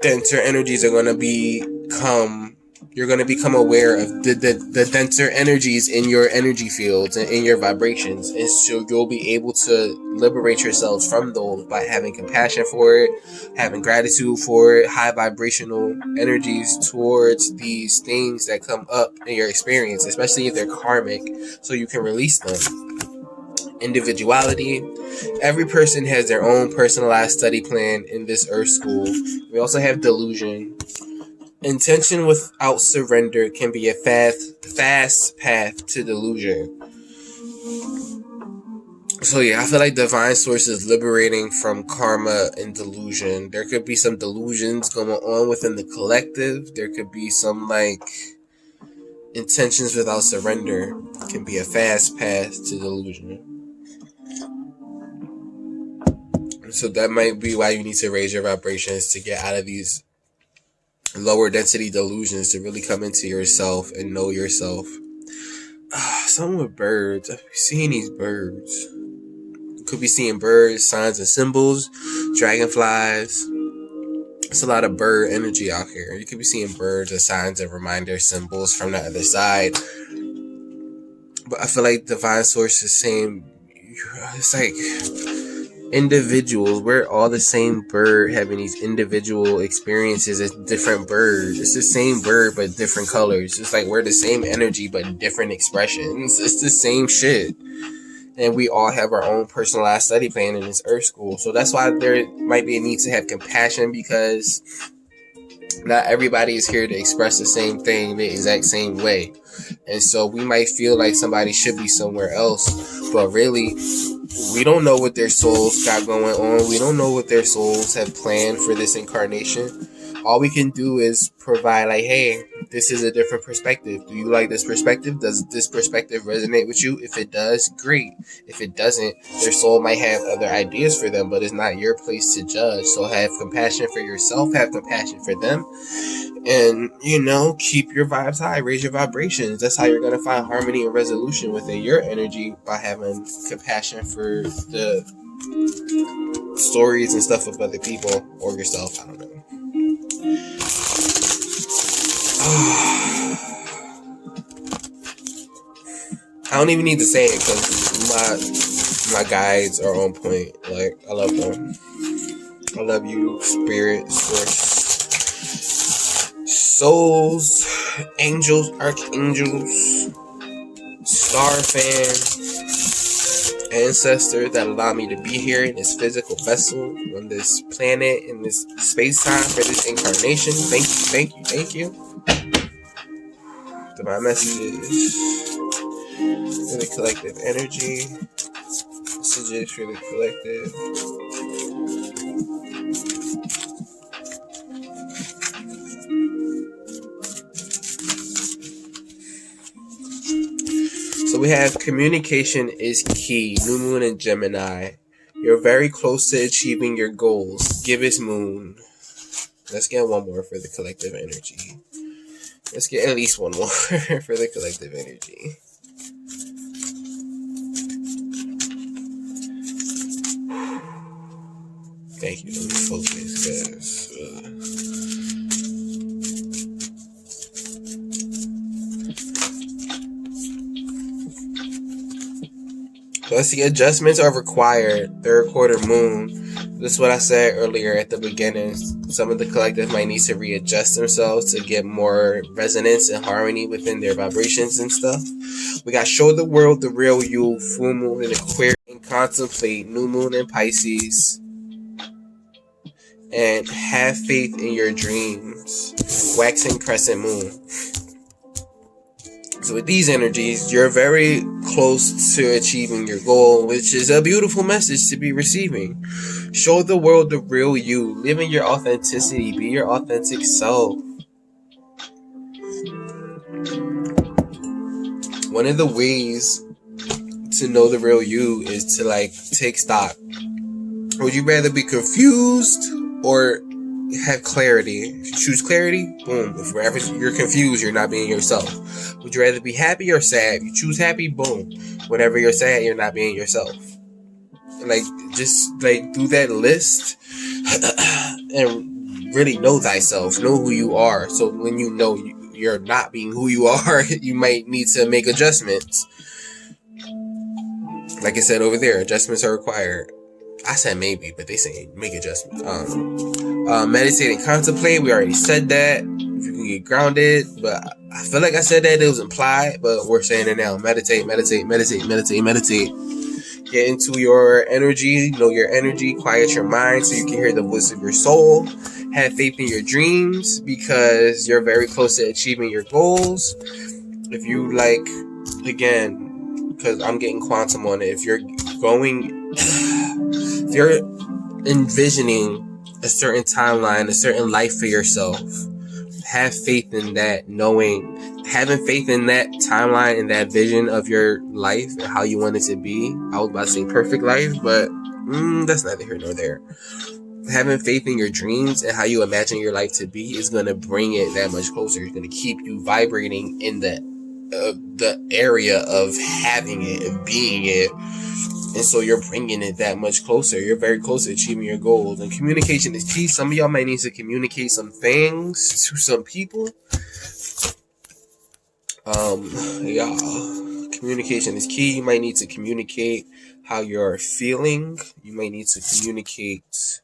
denser energies are going to become... You're going to become aware of the denser energies in your energy fields and in your vibrations. And so you'll be able to liberate yourselves from those by having compassion for it, having gratitude for it, high vibrational energies towards these things that come up in your experience, especially if they're karmic, so you can release them. Individuality. Every person has their own personalized study plan in this Earth School. We also have delusion. Intention without surrender can be a fast path to delusion. So yeah, I feel like divine source is liberating from karma and delusion. There could be some delusions going on within the collective. There could be some like intentions without surrender can be a fast path to delusion. So that might be why you need to raise your vibrations to get out of these lower density delusions, to really come into yourself and know yourself. Some with birds. I've seen these birds. You could be seeing birds, signs and symbols, dragonflies. It's a lot of bird energy out here. You could be seeing birds as signs and reminder symbols from the other side. But I feel like divine source is saying, it's like individuals. We're all the same bird having these individual experiences as different birds. It's the same bird but different colors. It's like we're the same energy but different expressions. It's the same shit. And we all have our own personalized study plan in this earth school. So that's why there might be a need to have compassion, because not everybody is here to express the same thing the exact same way. And so we might feel like somebody should be somewhere else, but really, we don't know what their souls got going on. We don't know what their souls have planned for this incarnation. All we can do is provide, like, hey, this is a different perspective. Do you like this perspective? Does this perspective resonate with you? If it does, great. If it doesn't, their soul might have other ideas for them, but it's not your place to judge. So have compassion for yourself, have compassion for them, and, keep your vibes high, raise your vibrations. That's how you're going to find harmony and resolution within your energy, by having compassion for the stories and stuff of other people or yourself. I don't know. I don't even need to say it, because my guides are on point. Like, I love them. I love you, spirit, source, souls, angels, archangels, star fans, ancestors that allow me to be here in this physical vessel, on this planet, in this space-time, for this incarnation. Thank you. My messages for the collective energy. Messages for the collective. So we have communication is key. New moon in Gemini. You're very close to achieving your goals. Gibbous moon. Let's get one more for the collective energy. Let's get at least one more for the collective energy. Thank you. Let me focus, guys. Let's see. Adjustments are required. Third quarter moon. This is what I said earlier at the beginning. Some of the collective might need to readjust themselves to get more resonance and harmony within their vibrations and stuff. We got show the world the real you, full moon in Aquarius, and contemplate, new moon in Pisces, and have faith in your dreams, waxing crescent moon. So with these energies, you're very close to achieving your goal, which is a beautiful message to be receiving. Show the world the real you. Live in your authenticity. Be your authentic self. One of the ways to know the real you is to, like, take stock. Would you rather be confused or have clarity? If you choose clarity, boom. If wherever you're confused, you're not being yourself. Would you rather be happy or sad? If you choose happy, boom. Whenever you're sad, you're not being yourself. Like, just, like, do that list and really know thyself. Know who you are. So when you know you're not being who you are, you might need to make adjustments. Like I said over there, adjustments are required. I said maybe, but they say make adjustments. Meditate and contemplate. We already said that. If you can get grounded, but I feel like I said that it was implied, but we're saying it now. Meditate. Get into your energy, know your energy, quiet your mind so you can hear the voice of your soul. Have faith in your dreams because you're very close to achieving your goals. If you like, again, because I'm getting quantum on it, if you're envisioning a certain timeline, a certain life for yourself, have faith in that, knowing having faith in that timeline and that vision of your life and how you want it to be. I was about to say perfect life, but that's neither here nor there. Having faith in your dreams and how you imagine your life to be is going to bring it that much closer. It's going to keep you vibrating in the area of having it, of being it. And so you're bringing it that much closer. You're very close to achieving your goals. And communication is key. Some of y'all might need to communicate some things to some people. Communication is key. You might need to communicate how you're feeling. You might need to communicate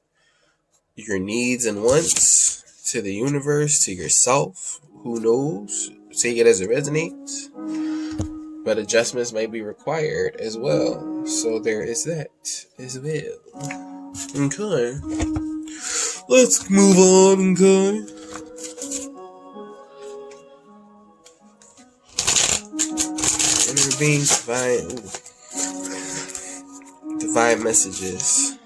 your needs and wants to the universe, to yourself. Who knows? Take it as it resonates. But adjustments may be required as well. So there is that as well. Okay. Let's move on, okay? Inner being divine messages.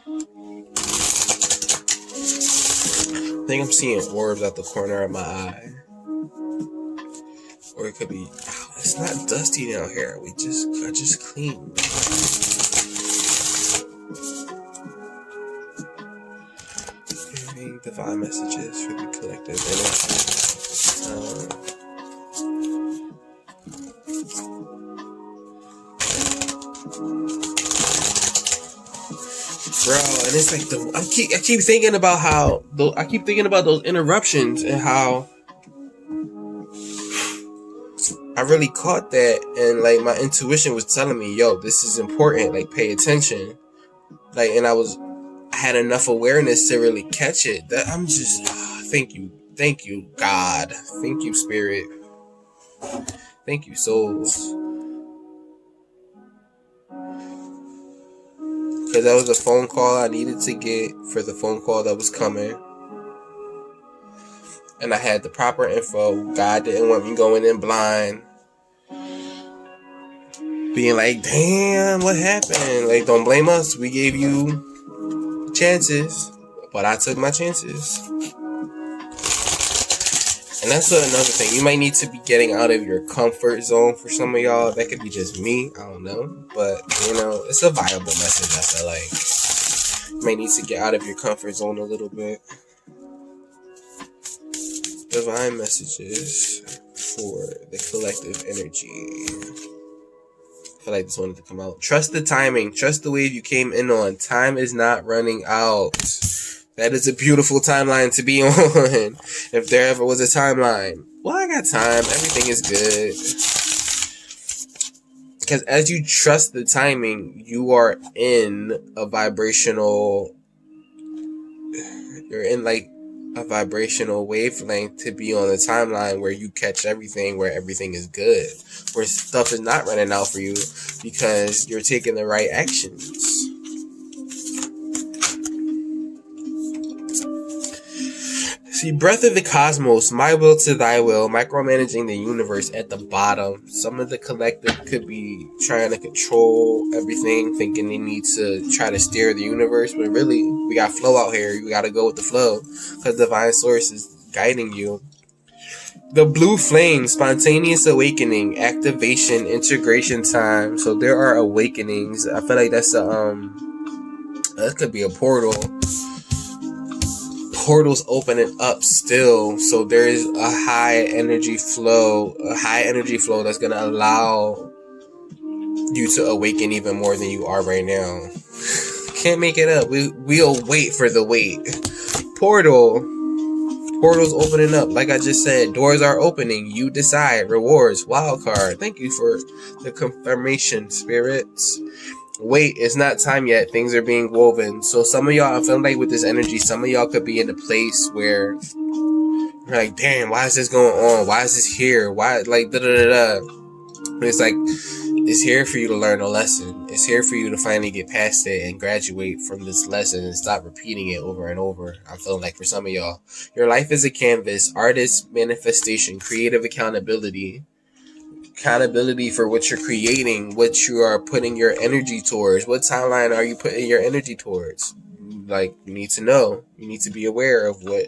I think I'm seeing orbs out the corner of my eye. Or it could be, it's not dusty down here. I just cleaned. Giving divine messages for the collective energy. Bro, and it's like I keep thinking about how those interruptions and how I really caught that, and like my intuition was telling me, yo, this is important, like pay attention. Like, and I had enough awareness to really catch it. That I'm just thank you, God. Thank you, Spirit. Thank you, souls. Because that was a phone call I needed to get for the phone call that was coming. And I had the proper info. God didn't want me going in blind. Being like, damn, what happened? Like, don't blame us. We gave you chances. But I took my chances. And that's another thing. You might need to be getting out of your comfort zone for some of y'all. That could be just me. I don't know. But, it's a viable message, I feel like. You might need to get out of your comfort zone a little bit. Divine messages for the collective energy. I feel like this wanted to come out. Trust the timing. Trust the wave you came in on. Time is not running out. That is a beautiful timeline to be on. If there ever was a timeline. Well, I got time. Everything is good. Because as you trust the timing, you are in a vibrational... You're in like a vibrational wavelength to be on a timeline where you catch everything, where everything is good. Where stuff is not running out for you because you're taking the right actions. See, breath of the cosmos, my will to thy will, micromanaging the universe at the bottom. Some of the collective could be trying to control everything, thinking they need to try to steer the universe. But really, we got flow out here. You got to go with the flow because divine source is guiding you. The blue flame, spontaneous awakening, activation, integration time. So there are awakenings. I feel like that's that could be a portal. Portals opening up still, so there is a high energy flow that's going to allow you to awaken even more than you are right now. Can't make it up. We'll wait for the wait. Portals opening up. Like I just said, doors are opening. You decide. Rewards, wild card. Thank you for the confirmation, spirits. Wait, it's not time yet. Things are being woven. So some of y'all, I feel like with this energy, some of y'all could be in a place where you're like, damn, why is this going on? Why is this here? Why, like, da-da-da-da. It's like, it's here for you to learn a lesson. It's here for you to finally get past it and graduate from this lesson and stop repeating it over and over. I'm feeling like for some of y'all, your life is a canvas, artist, manifestation, creative accountability. Accountability for what you're creating, what you are putting your energy towards. What timeline are you putting your energy towards? like, you need to know. You need to be aware of what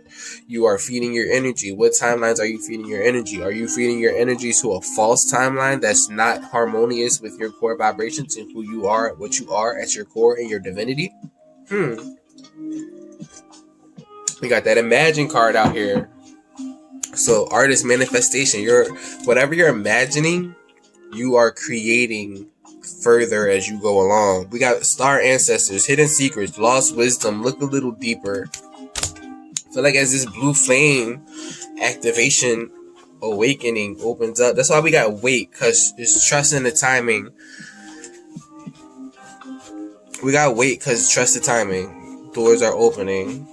you are feeding your energy. What timelines are you feeding your energy? Are you feeding your energy to a false timeline that's not harmonious with your core vibrations and who you are, what you are at your core and your divinity? We got that Imagine card out here. So artist manifestation, whatever you're imagining, you are creating further as you go along. We got star ancestors, hidden secrets, lost wisdom, look a little deeper. I feel like as this blue flame activation awakening opens up, that's why we got wait, because it's trust in the timing. We got wait because trust the timing. Doors are opening.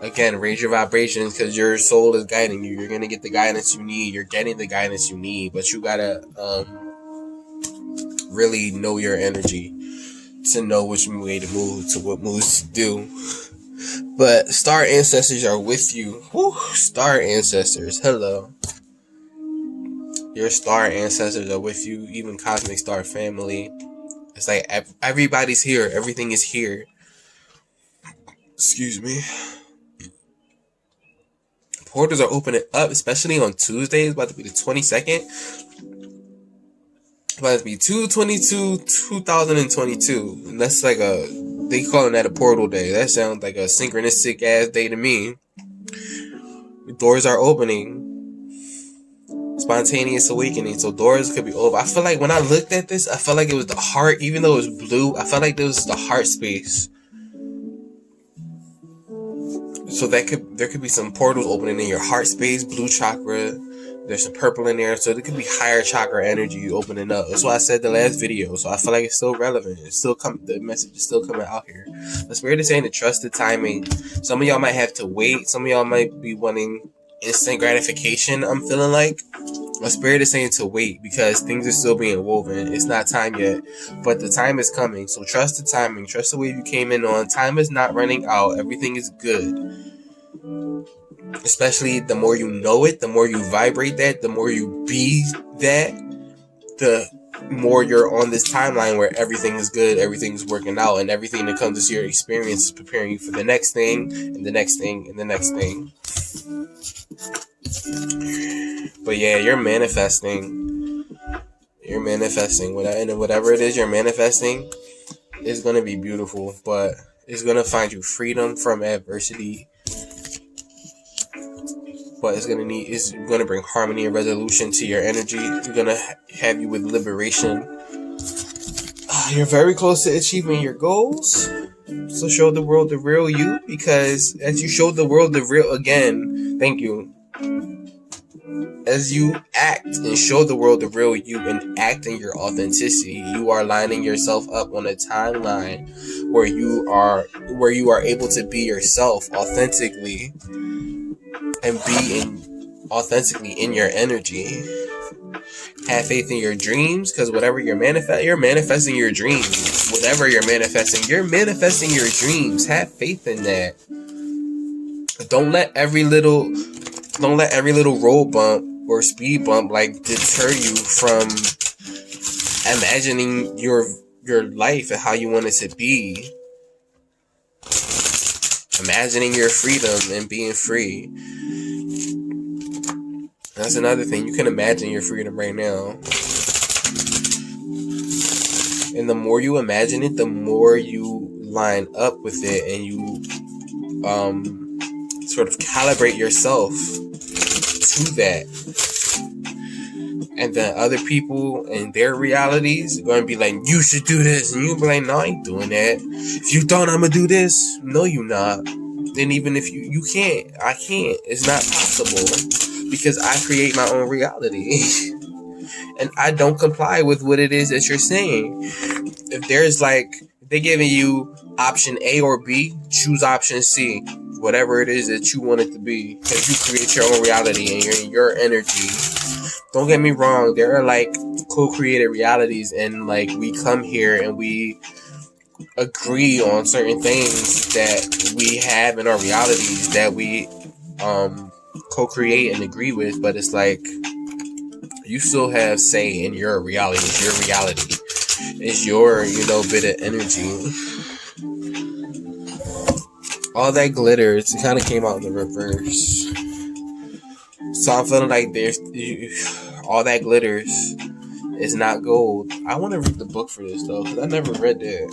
Again, raise your vibrations because your soul is guiding you. You're going to get the guidance you need. You're getting the guidance you need. But you got to really know your energy to know which way to move, to what moves to do. But star ancestors are with you. Whew, star ancestors. Hello. Your star ancestors are with you. Even cosmic star family. It's like everybody's here. Everything is here. Excuse me. Portals are opening up, especially on Tuesday. It's about to be the 22nd. It's about to be 2/22/2022. And that's like they calling that a portal day. That sounds like a synchronistic ass day to me. The doors are opening. Spontaneous awakening. So doors could be open. I feel like when I looked at this, I felt like it was the heart, even though it was blue, I felt like there was the heart space. So there could be some portals opening in your heart space, blue chakra. There's some purple in there, so there could be higher chakra energy opening up. That's why I said the last video. So I feel like it's still relevant. The message is still coming out here. The spirit is saying to trust the timing. Some of y'all might have to wait. Some of y'all might be wanting instant gratification. I'm feeling like the spirit is saying to wait because things are still being woven. It's not time yet, but the time is coming. So trust the timing. Trust the wave you came in on. Time is not running out. Everything is good. Especially the more you know it, the more you vibrate that, the more you be that, the more you're on this timeline where everything is good, everything's working out, and everything that comes to your experience is preparing you for the next thing, and the next thing, and the next thing. But yeah, you're manifesting. You're manifesting. Whatever it is you're manifesting is going to be beautiful, but it's going to find you freedom from adversity. But it's going to bring harmony and resolution to your energy. It's going to have you with liberation. You're very close to achieving your goals. So show the world the real you, because as you show the world the real, again, thank you. As you act and show the world the real you and act in your authenticity, you are lining yourself up on a timeline where you are able to be yourself authentically and be authentically in your energy. Have faith in your dreams, because whatever you're manifesting your dreams. Whatever you're manifesting your dreams. Have faith in that. Don't let every little road bump or speed bump like deter you from imagining your life and how you want it to be. Imagining your freedom and being free. That's another thing. You can imagine your freedom right now. And the more you imagine it, the more you line up with it and you sort of calibrate yourself to that. And then other people and their realities are going to be like, you should do this. And you'll be like, no, I ain't doing that. If you thought I'm going to do this, no, you not. And even if you can't, I can't. It's not possible. Because I create my own reality. And I don't comply with what it is that you're saying. If they're giving you option A or B, choose option C. Whatever it is that you want it to be. Because you create your own reality and you're in your energy. Don't get me wrong. There are like co-created realities. And like we come here and we agree on certain things that we have in our realities that we co-create and agree with, but it's like you still have say in your reality. It's your reality. It's your bit of energy. all that glitters, it kind of came out in the reverse. So I'm feeling like there's all that glitters is not gold. I want to read the book for this though, because I never read that.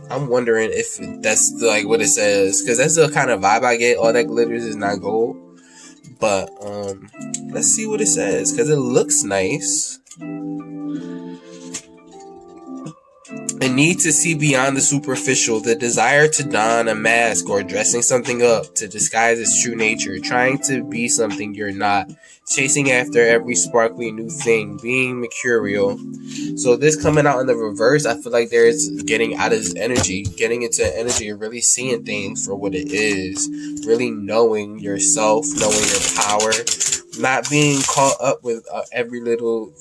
I'm wondering if that's like what it says, because that's the kind of vibe I get. All that glitters is not gold. But let's see what it says, because it looks nice. A need to see beyond the superficial, the desire to don a mask or dressing something up to disguise its true nature, trying to be something you're not, chasing after every sparkly new thing, being mercurial. So this coming out in the reverse, I feel like there's getting out of this energy, getting into energy of really seeing things for what it is, really knowing yourself, knowing your power, not being caught up with every little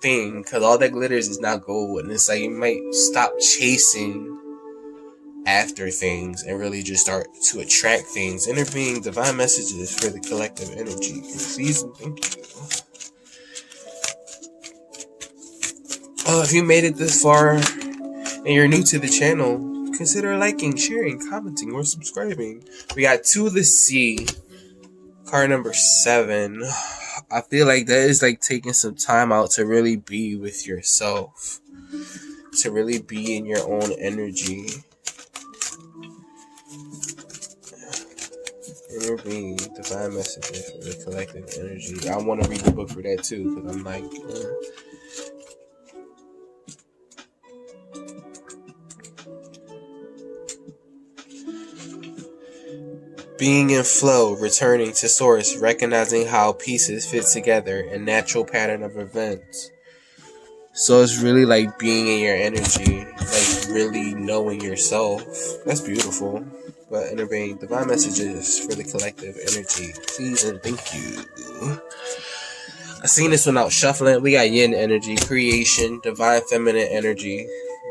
thing, because all that glitters is not gold. And it's like you might stop chasing after things and really just start to attract things. Inner being, divine messages for the collective energy. Please and thank you. If you made it this far and you're new to the channel, consider liking, sharing, commenting, or subscribing. We got 2 of the C. Card number 7. I feel like that is like taking some time out to really be with yourself, to really be in your own energy. Inner being, divine messages for the collective energy. I want to read the book for that too, because I'm like, being in flow, returning to source, recognizing how pieces fit together, a natural pattern of events. So it's really like being in your energy, like really knowing yourself. That's beautiful. But inner being, divine messages for the collective energy. Please and thank you. I seen this one out shuffling. We got yin energy, creation, divine feminine energy.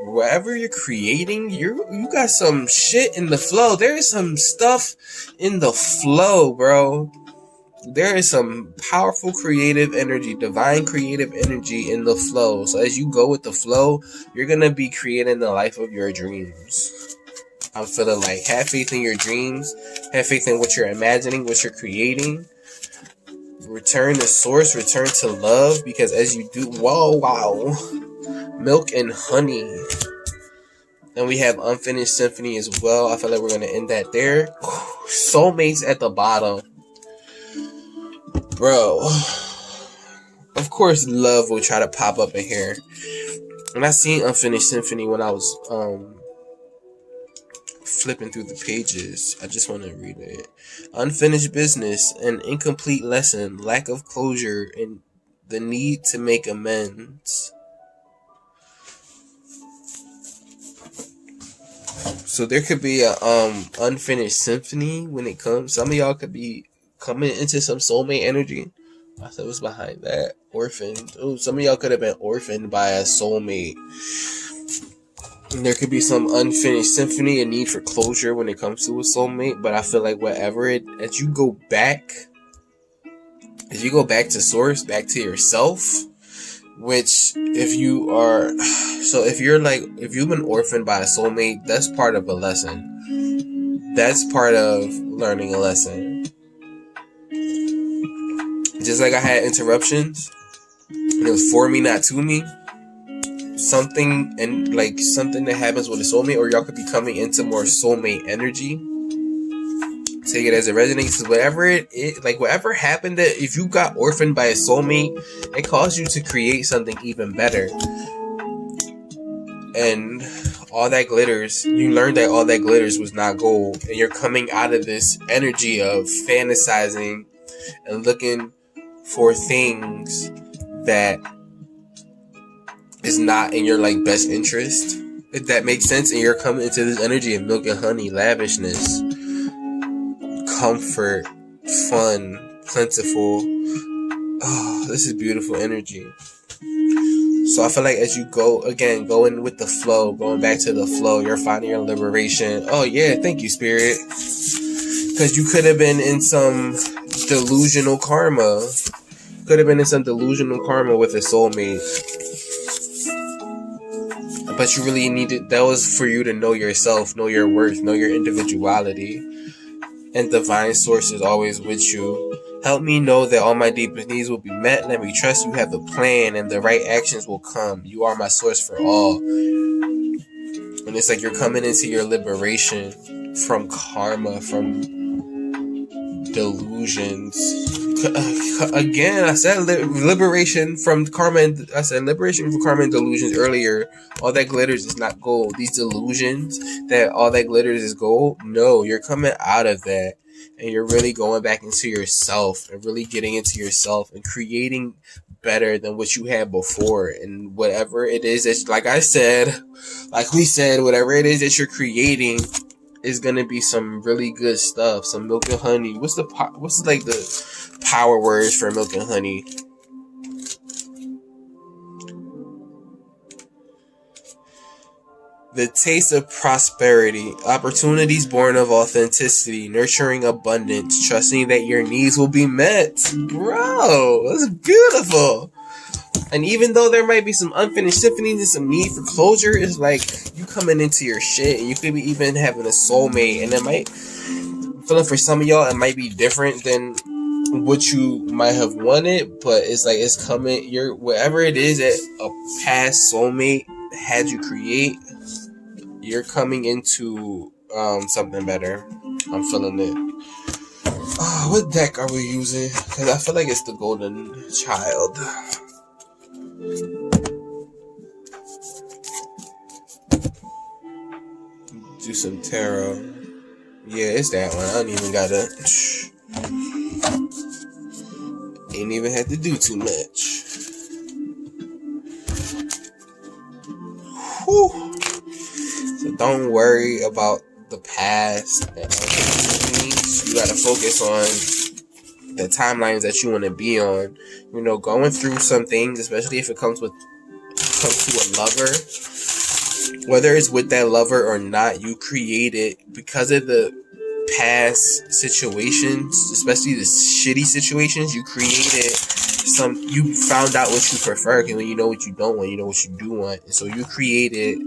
Wherever you're creating, you got some shit in the flow. There is some stuff in the flow, bro. There is some powerful creative energy, divine creative energy in the flow. So as you go with the flow, you're gonna be creating the life of your dreams. I'm feeling like have faith in your dreams, have faith in what you're imagining, what you're creating. Return to source, return to love, because as you do, wow. Milk and honey. And we have unfinished symphony as well. I feel like we're going to end that there. Soulmates at the bottom. Bro. Of course love will try to pop up in here. And I seen unfinished symphony when I was flipping through the pages. I just want to read it. Unfinished business, an incomplete lesson, lack of closure, and the need to make amends. So there could be a unfinished symphony when it comes. Some of y'all could be coming into some soulmate energy. I thought it was behind that. Orphaned. Oh, some of y'all could have been orphaned by a soulmate. And there could be some unfinished symphony, a need for closure when it comes to a soulmate. But I feel like as you go back to source, back to yourself, which if you've been orphaned by a soulmate, that's part of a lesson. That's part of learning a lesson. Just like I had interruptions, and it was for me, not to me. Something that happens with a soulmate, or y'all could be coming into more soulmate energy. Take it as it resonates. Whatever happened, that if you got orphaned by a soulmate, it caused you to create something even better. And all that glitters, you learned that all that glitters was not gold, and you're coming out of this energy of fantasizing and looking for things that is not in your best interest, if that makes sense. And you're coming into this energy of milk and honey, lavishness, comfort, fun, plentiful. Oh, this is beautiful energy. So I feel like as you go in with the flow, going back to the flow, you're finding your liberation. Oh yeah, thank you, Spirit. Because you could have been in some delusional karma. Could have been in some delusional karma with a soulmate. But you really needed, that was for you to know yourself, know your worth, know your individuality. and divine source is always with you. Help me know that all my deepest needs will be met. Let me trust you have a plan and the right actions will come. You are my source for all. And it's like you're coming into your liberation from karma, from delusions. Again, I said liberation from karma. I said liberation from karma and delusions earlier. All that glitters is not gold. These delusions that all that glitters is gold. No, you're coming out of that, and you're really going back into yourself and really getting into yourself and creating better than what you had before. And whatever it is that, like I said, like we said, whatever it is that you're creating is gonna be some really good stuff. Some milk and honey. What's like the power words for milk and honey? The taste of prosperity, opportunities born of authenticity, nurturing abundance, trusting that your needs will be met. Bro, that's beautiful. And even though there might be some unfinished symphonies and some need for closure, it's like you coming into your shit, and you could be even having a soulmate, and it might, feeling for some of y'all, it might be different than what you might have wanted, but it's like it's coming. You're whatever it is that a past soulmate had you create, you're coming into something better. I'm feeling it. What deck are we using? Because I feel like it's the Golden Child. Do some tarot. Yeah, it's that one. I don't even gotta. Ain't even had to do too much. Whew. So don't worry about the past. You gotta focus on the timelines that you want to be on. You know, going through some things, especially if it comes to a lover. Whether it's with that lover or not, you create it because of the past situations, especially the shitty situations. You created you found out what you prefer, and when you know what you don't want, you know what you do want, and so you created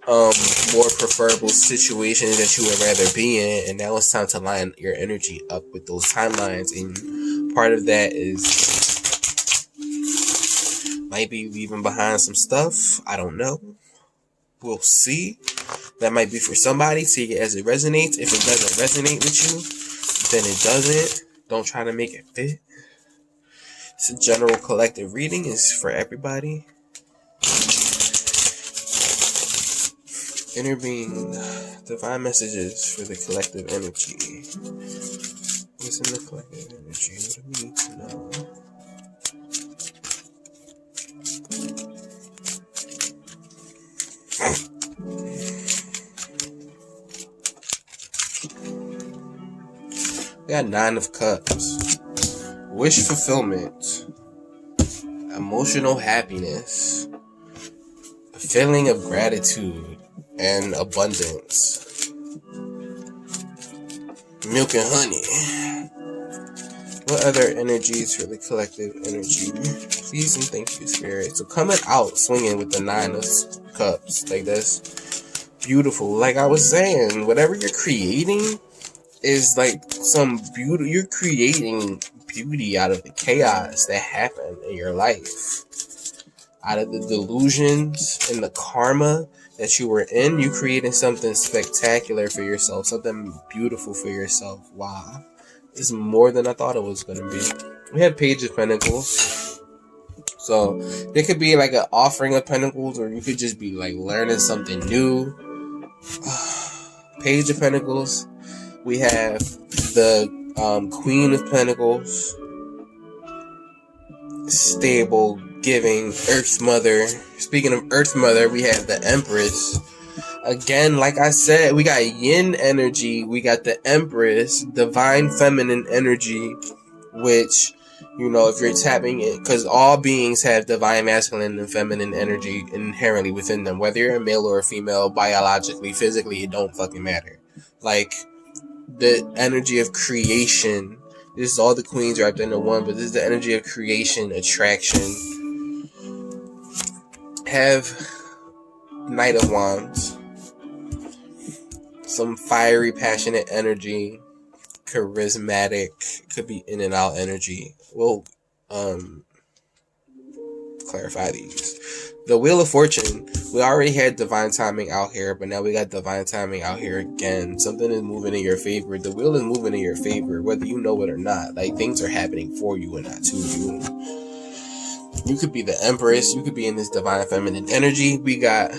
more preferable situations that you would rather be in, and now it's time to line your energy up with those timelines. And part of that is might be leaving behind some stuff. I don't know. We'll see. That might be for somebody. Take it as it resonates. If it doesn't resonate with you, then it doesn't. Don't try to make it fit. It's a general collective reading. It's for everybody. Inner being, divine messages for the collective energy. What's in the collective energy? What do we need to know? We got 9 of Cups. Wish fulfillment. Emotional happiness. A feeling of gratitude and abundance. Milk and honey. What other energies for the collective energy? Please and thank you, Spirit. So coming out swinging with the 9 of Cups. Like that's beautiful. Like I was saying, whatever you're creating is like some beauty. You're creating beauty out of the chaos that happened in your life. Out of the delusions and the karma that you were in, you created something spectacular for yourself, something beautiful for yourself. Wow. It's more than I thought it was going to be. We have Page of Pentacles. So there could be like an offering of Pentacles, or you could just be like learning something new. Page of Pentacles. We have the Queen of Pentacles. Stable, giving, Earth Mother. Speaking of Earth Mother, we have the Empress. Again, like I said, we got yin energy. We got the Empress, divine feminine energy, which, you know, if you're tapping it, because all beings have divine masculine and feminine energy inherently within them. Whether you're a male or a female, biologically, physically, it don't fucking matter. Like, the energy of creation. This is all the queens wrapped into one, but this is the energy of creation, attraction. Have Knight of Wands. Some fiery, passionate energy. charismatic, could be in and out energy. We'll clarify these. The Wheel of Fortune, we already had divine timing out here, but now we got divine timing out here again. Something is moving in your favor. The wheel is moving in your favor, whether you know it or not. Like, things are happening for you and not to you. You could be the Empress. You could be in this divine feminine energy. We got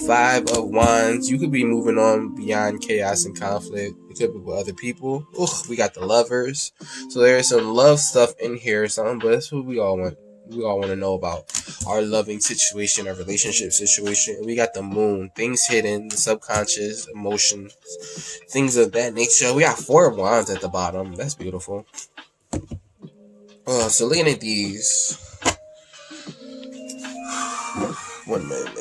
5 of Wands. You could be moving on beyond chaos and conflict. It could be with other people. We got the Lovers. So there's some love stuff in here or something, but that's what we all want. We all want to know about our loving situation, our relationship situation. We got the Moon, things hidden, the subconscious, emotions, things of that nature. We got 4 of Wands at the bottom. That's beautiful. So looking at these, 1 minute.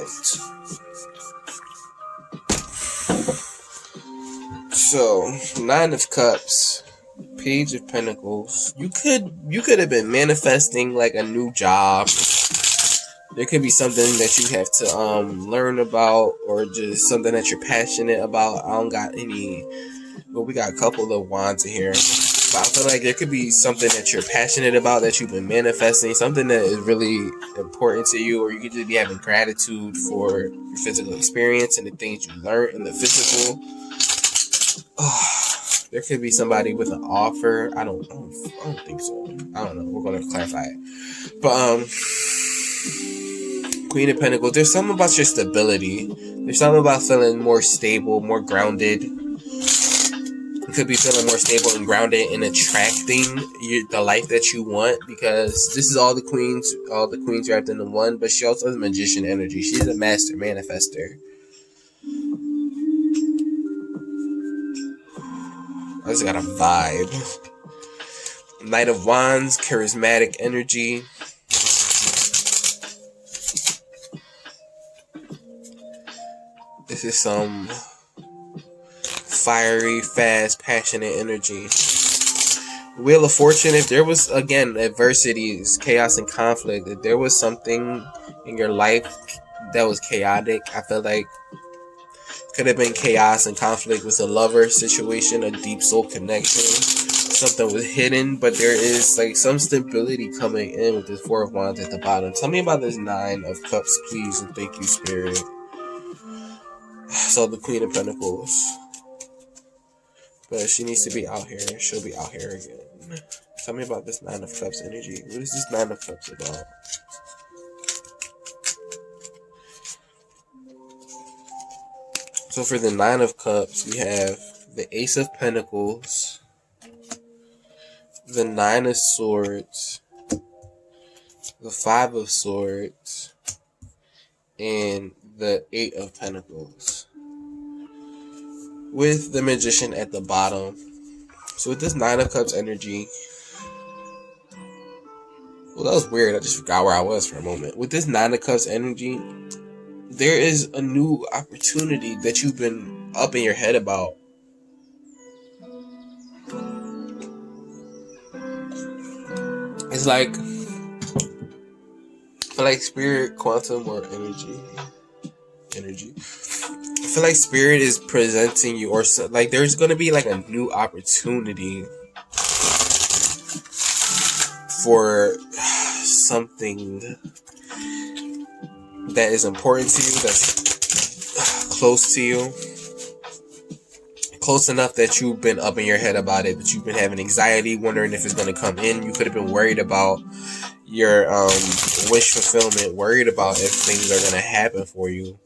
So 9 of Cups, Page of Pentacles. You could have been manifesting like a new job. There could be something that you have to learn about, or just something that you're passionate about. I don't got any, but we got a couple of Wands in here. But I feel like there could be something that you're passionate about, that you've been manifesting, something that is really important to you, or you could just be having gratitude for your physical experience and the things you learned in the physical. There could be somebody with an offer. I don't think so. I don't know. We're gonna clarify it. But Queen of Pentacles. There's something about your stability. There's something about feeling more stable, more grounded. You could be feeling more stable and grounded and attracting the life that you want, because this is all the queens wrapped into one. But she also has magician energy. She's a master manifester. I just got a vibe. Knight of Wands, charismatic energy. This is some fiery, fast, passionate energy. Wheel of Fortune, if there was, again, adversities, chaos and conflict, if there was something in your life that was chaotic, I feel like could have been chaos and conflict with a lover situation, a deep soul connection. Something was hidden, but there is like some stability coming in with this 4 of Wands at the bottom. Tell me about this 9 of Cups, please, and thank you, Spirit. So the Queen of Pentacles. But she needs to be out here. She'll be out here again. Tell me about this 9 of Cups energy. What is this 9 of Cups about? So for the 9 of Cups, we have the Ace of Pentacles, the 9 of Swords, the 5 of Swords, and the 8 of Pentacles, with the Magician at the bottom. So with this 9 of Cups energy, well, that was weird. I just forgot where I was for a moment. With this 9 of Cups energy, there is a new opportunity that you've been up in your head about. It's like, I feel like Spirit, quantum, or energy. I feel like Spirit is presenting you, or so, like there's going to be like a new opportunity for something that is important to you, that's close to you, close enough that you've been up in your head about it, that you've been having anxiety, wondering if it's going to come in. You could have been worried about your wish fulfillment, worried about if things are going to happen for you.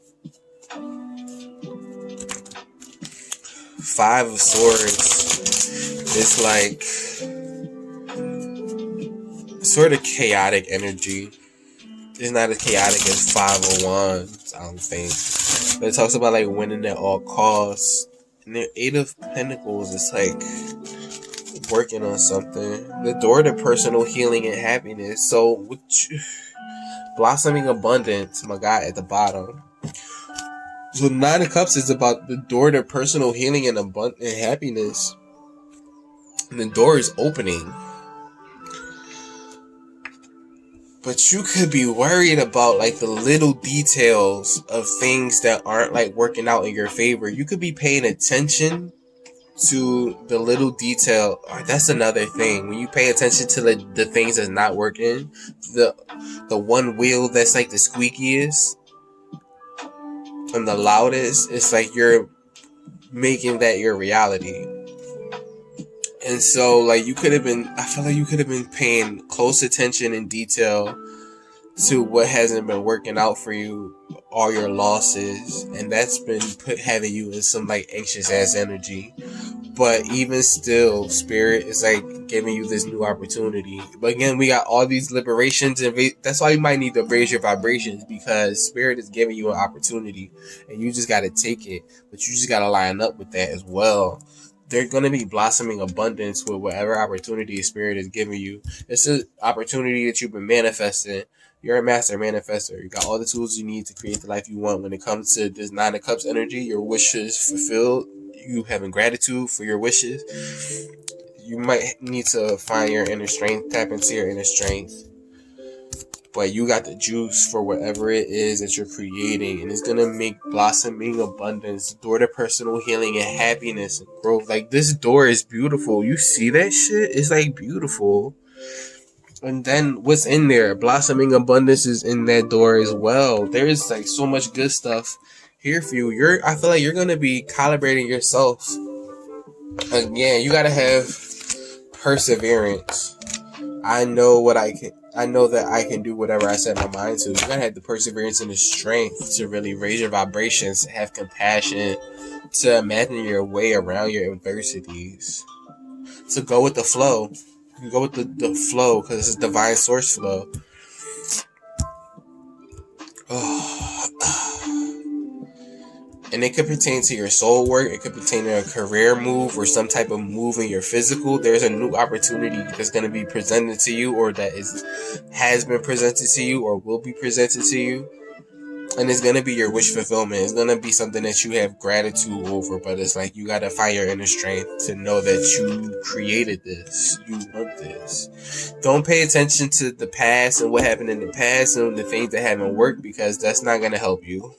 5 of Swords is like sort of chaotic energy. It's not as chaotic as 5 of Wands, I don't think. But it talks about like winning at all costs. And the 8 of Pentacles is like working on something. The door to personal healing and happiness. So blossoming abundance, my guy, at the bottom. So 9 of Cups is about the door to personal healing and happiness. And the door is opening. But you could be worried about like the little details of things that aren't like working out in your favor. You could be paying attention to the little detail. That's another thing. When you pay attention to the things that's not working, the one wheel that's like the squeakiest and the loudest, it's like you're making that your reality. And so, like, I feel like you could have been paying close attention in detail to what hasn't been working out for you, all your losses, and that's been having you in some like anxious ass energy. But even still, Spirit is like giving you this new opportunity. But again, we got all these liberations, and that's why you might need to raise your vibrations, because Spirit is giving you an opportunity, and you just got to take it. But you just got to line up with that as well. They're going to be blossoming abundance with whatever opportunity Spirit is giving you. It's an opportunity that you've been manifesting. You're a master manifester. You got all the tools you need to create the life you want. When it comes to this Nine of Cups energy, your wishes fulfilled, you having gratitude for your wishes. You might need to find your inner strength, tap into your inner strength. But you got the juice for whatever it is that you're creating, and it's gonna make blossoming abundance, door to personal healing and happiness and growth. Like, this door is beautiful. You see that shit? It's like beautiful. And then what's in there? Blossoming abundance is in that door as well. There is like so much good stuff here for you. I feel like you're gonna be calibrating yourself. Again, you gotta have perseverance. I know that I can do whatever I set my mind to. You gotta have the perseverance and the strength to really raise your vibrations, to have compassion, to imagine your way around your adversities, to go with the flow. You go with the flow, because it's divine source flow. And it could pertain to your soul work. It could pertain to a career move or some type of move in your physical. There's a new opportunity that's going to be presented to you, or that has been presented to you, or will be presented to you. And it's going to be your wish fulfillment. It's going to be something that you have gratitude over. But it's like you got to find your inner strength to know that you created this. You want this. Don't pay attention to the past and what happened in the past and the things that haven't worked, because that's not going to help you.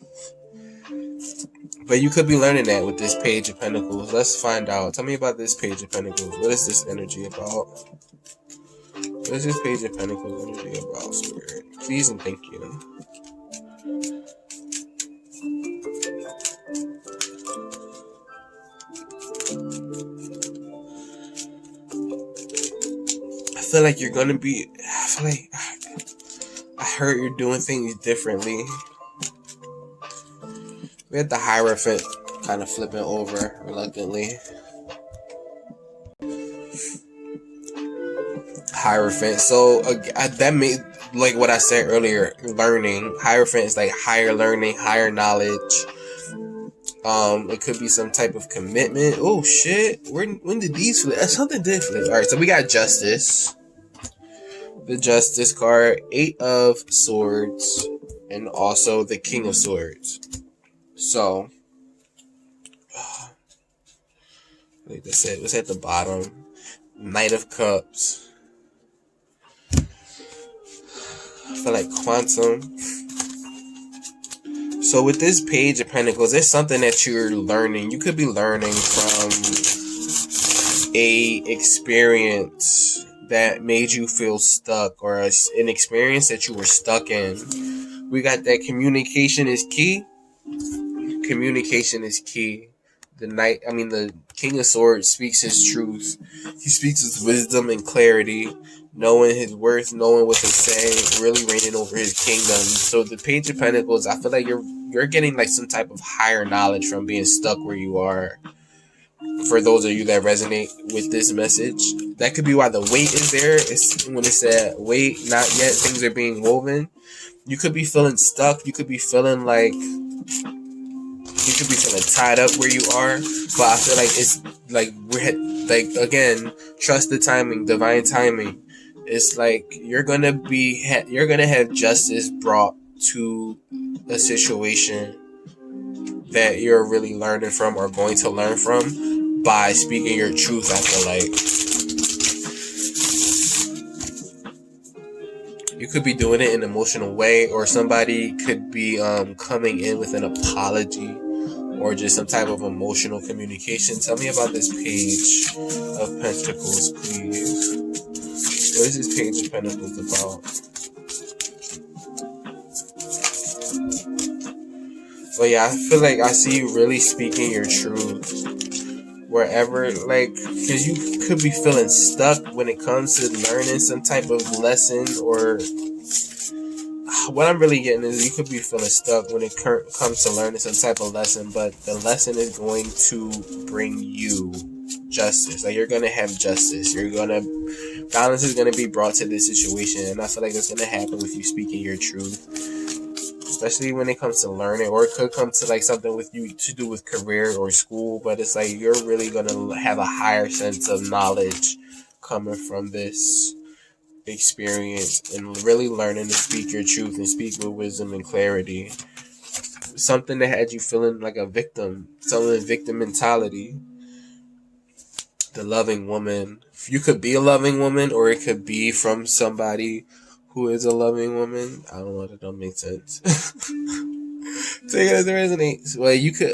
But you could be learning that with this Page of Pentacles. Let's find out. Tell me about this Page of Pentacles. What is this energy about? What is this Page of Pentacles energy about, Spirit? Please and thank you. I feel like you're gonna be. I heard you're doing things differently. We had the Hierophant kind of flipping over reluctantly. Hierophant. So that made, like what I said earlier, learning. Hierophant is like higher learning, higher knowledge. It could be some type of commitment. Oh shit! When did these flip? Something did flip. All right, so we got Justice. The Justice card, 8 of Swords, and also the King of Swords. So, like I said, what's at the bottom? Knight of Cups. I feel like Quantum. So with this Page of Pentacles, there's something that you're learning. You could be learning from a experience that made you feel stuck, or an experience that you were stuck in. We got that communication is key. Communication is key. The King of Swords speaks his truth. He speaks his wisdom and clarity, knowing his worth, knowing what to say, really reigning over his kingdom. So the Page of Pentacles, I feel like you're getting like some type of higher knowledge from being stuck where you are. For those of you that resonate with this message, that could be why the weight is there. It's when it said wait, not yet, things are being woven. You could be feeling stuck. You could be feeling like tied up where you are, but I feel like it's like again, trust the timing, divine timing. It's like you're gonna have justice brought to a situation that you're really learning from, or going to learn from, by speaking your truth. I feel like you could be doing it in an emotional way, or somebody could be coming in with an apology, or just some type of emotional communication. Tell me about this Page of Pentacles, please. What is this Page of Pentacles about? But yeah, I feel like I see you really speaking your truth. Wherever, like, because you could be feeling stuck when it comes to learning some type of lesson, or what I'm really getting is you could be feeling stuck when it comes to learning some type of lesson, but the lesson is going to bring you justice. Like, you're going to have justice. Balance is going to be brought to this situation, and I feel like that's going to happen with you speaking your truth. Especially when it comes to learning, or it could come to like something with you to do with career or school, but it's like you're really going to have a higher sense of knowledge coming from this experience, and really learning to speak your truth and speak with wisdom and clarity. Something that had you feeling like a victim, some victim mentality. The loving woman. You could be a loving woman, or it could be from somebody who is a loving woman. I don't know if that don't make sense. Take it as it resonates. Well, you could,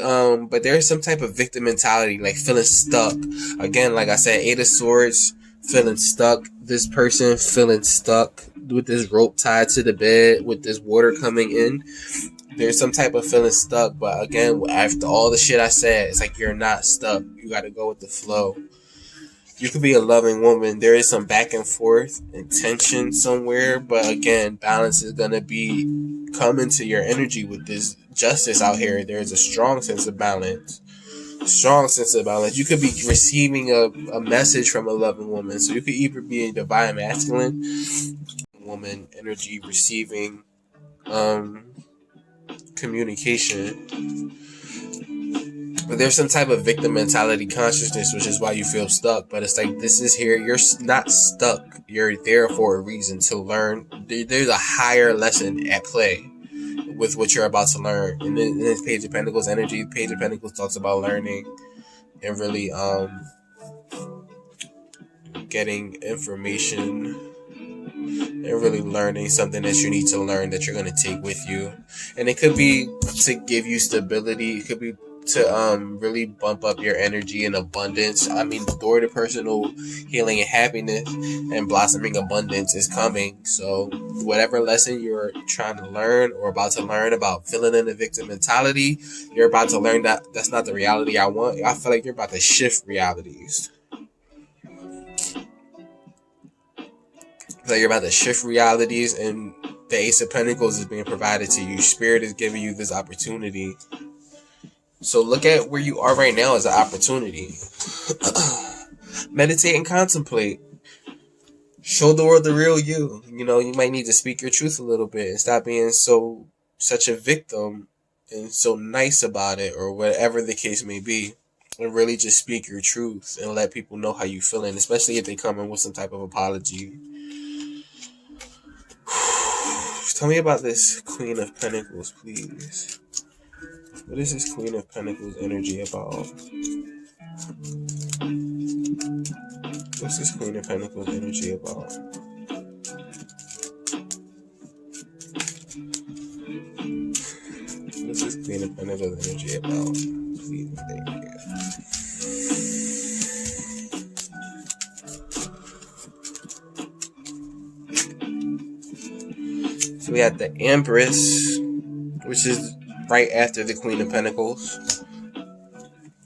but there's some type of victim mentality, like feeling stuck. Again, like I said, 8 of Swords, feeling stuck. This person feeling stuck with this rope tied to the bed, with this water coming in. There's some type of feeling stuck, but again, after all the shit I said, it's like you're not stuck. You got to go with the flow. You could be a loving woman. There is some back and forth and tension somewhere, but again, balance is going to be coming to your energy with this justice out here. There's a strong sense of balance. Strong sense of balance. You could be receiving a message from a loving woman. So you could either be a divine masculine woman energy receiving communication. But there's some type of victim mentality consciousness, which is why you feel stuck. But it's like, this is here. You're not stuck. You're there for a reason to learn. There's a higher lesson at play with what you're about to learn. And in this Page of Pentacles energy, Page of Pentacles talks about learning and really getting information and really learning something that you need to learn that you're going to take with you. And it could be to give you stability. It could be to really bump up your energy and abundance. I mean, the door to personal healing and happiness and blossoming abundance is coming. So whatever lesson you're trying to learn or about to learn about feeling in the victim mentality, you're about to learn that that's not the reality I want. I feel like you're about to shift realities. Like you're about to shift realities, and the Ace of Pentacles is being provided to you. Spirit is giving you this opportunity. So look at where you are right now as an opportunity. Meditate and contemplate. Show the world the real you. You know, you might need to speak your truth a little bit and stop being such a victim and so nice about it, or whatever the case may be. And really just speak your truth and let people know how you feeling, especially if they come in with some type of apology. Tell me about this Queen of Pentacles, please. What is this Queen of Pentacles energy about? What's this Queen of Pentacles energy about? What's this Queen of Pentacles energy about? Please, thank you. So we have the Empress, which is right after the Queen of Pentacles.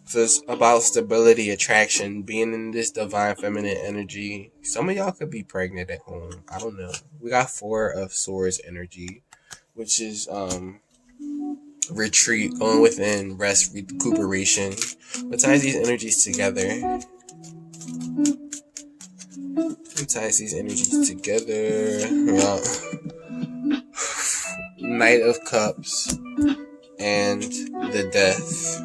So it's about stability, attraction, being in this divine feminine energy. Some of y'all could be pregnant at home. I don't know. We got 4 of Swords energy, which is retreat, going within, rest, recuperation. What ties these energies together? What ties these energies together? Yeah. Knight of Cups and the Death.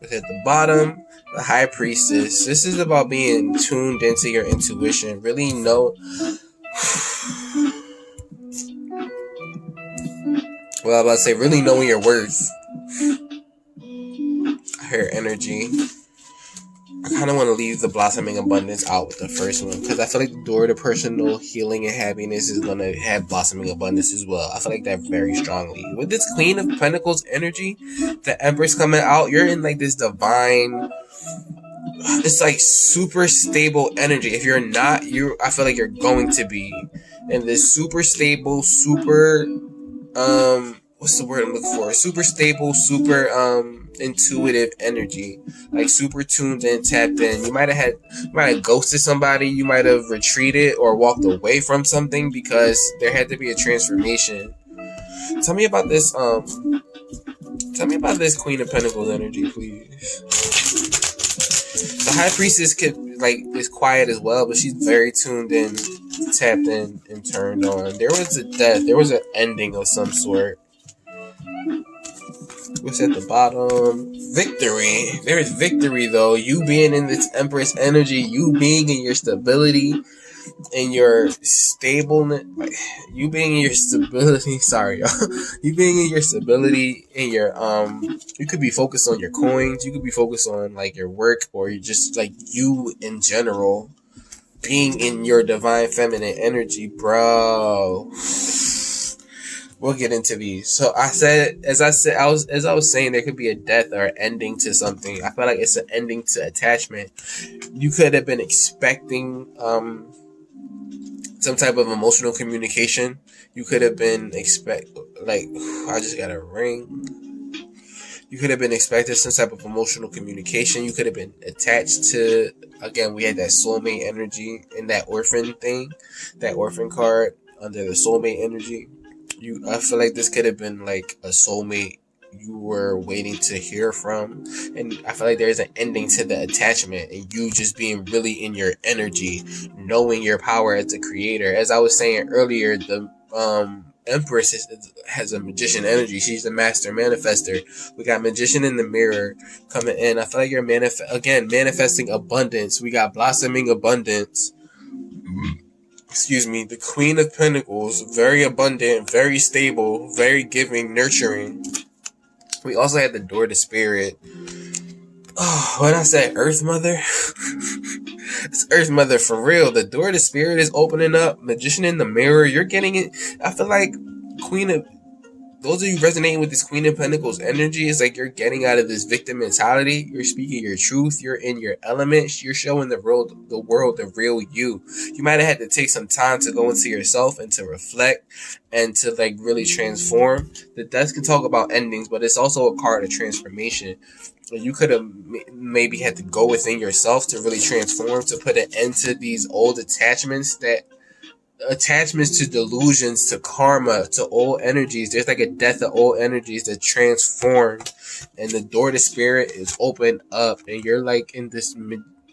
At the bottom, the High Priestess. This is about being tuned into your intuition. Really know. Well, I'm about to say, really knowing your worth. Her energy. I kind of want to leave the blossoming abundance out with the first one, because I feel like the door to personal healing and happiness is going to have blossoming abundance as well. I feel like that very strongly. With this Queen of Pentacles energy, the Empress coming out, you're in like this divine, it's like super stable energy. If you're not, I feel like you're going to be in this super stable, super what's the word I'm looking for? Super stable, super intuitive energy, like super tuned in, tapped in. You might have ghosted somebody, you might have retreated or walked away from something because there had to be a transformation. Tell me about this Queen of Pentacles energy, please. The High Priestess is quiet as well, but she's very tuned in, tapped in, and turned on. There was a death. There was an ending of some sort. What's at the bottom? Victory. There is victory, though. You being in this Empress energy, you being in your stability, in your stableness, you being in your stability. Sorry, y'all. You being in your stability, in your you could be focused on your coins. You could be focused on like your work, or you just like you in general, being in your divine feminine energy, bro. We'll get into these. So I was saying, there could be a death or an ending to something. I feel like it's an ending to attachment. You could have been expecting some type of emotional communication. You could have been I just got a ring. You could have been expecting some type of emotional communication. You could have been attached to, again, we had that soulmate energy in that orphan thing, that orphan card under the soulmate energy. I feel like this could have been like a soulmate you were waiting to hear from, and I feel like there's an ending to the attachment and you just being really in your energy, knowing your power as a creator. As I was saying earlier, the Empress has a magician energy. She's the master manifester. We got Magician in the Mirror coming in. I feel like you're manifesting abundance. We got blossoming abundance. Excuse me, the Queen of Pentacles, very abundant, very stable, very giving, nurturing. We also had the Door to Spirit. Oh, when I said Earth Mother, it's Earth Mother for real. The Door to Spirit is opening up. Magician in the Mirror, you're getting it. I feel like those of you resonating with this Queen of Pentacles energy, is like you're getting out of this victim mentality. You're speaking your truth. You're in your element. You're showing the world the real you. You might have had to take some time to go into yourself and to reflect and to like really transform. The death can talk about endings, but it's also a card of transformation. You could have maybe had to go within yourself to really transform, to put an end to these old attachments to delusions, to karma, to old energies. There's like a death of old energies that transform, and the Door to Spirit is open up, and you're like in this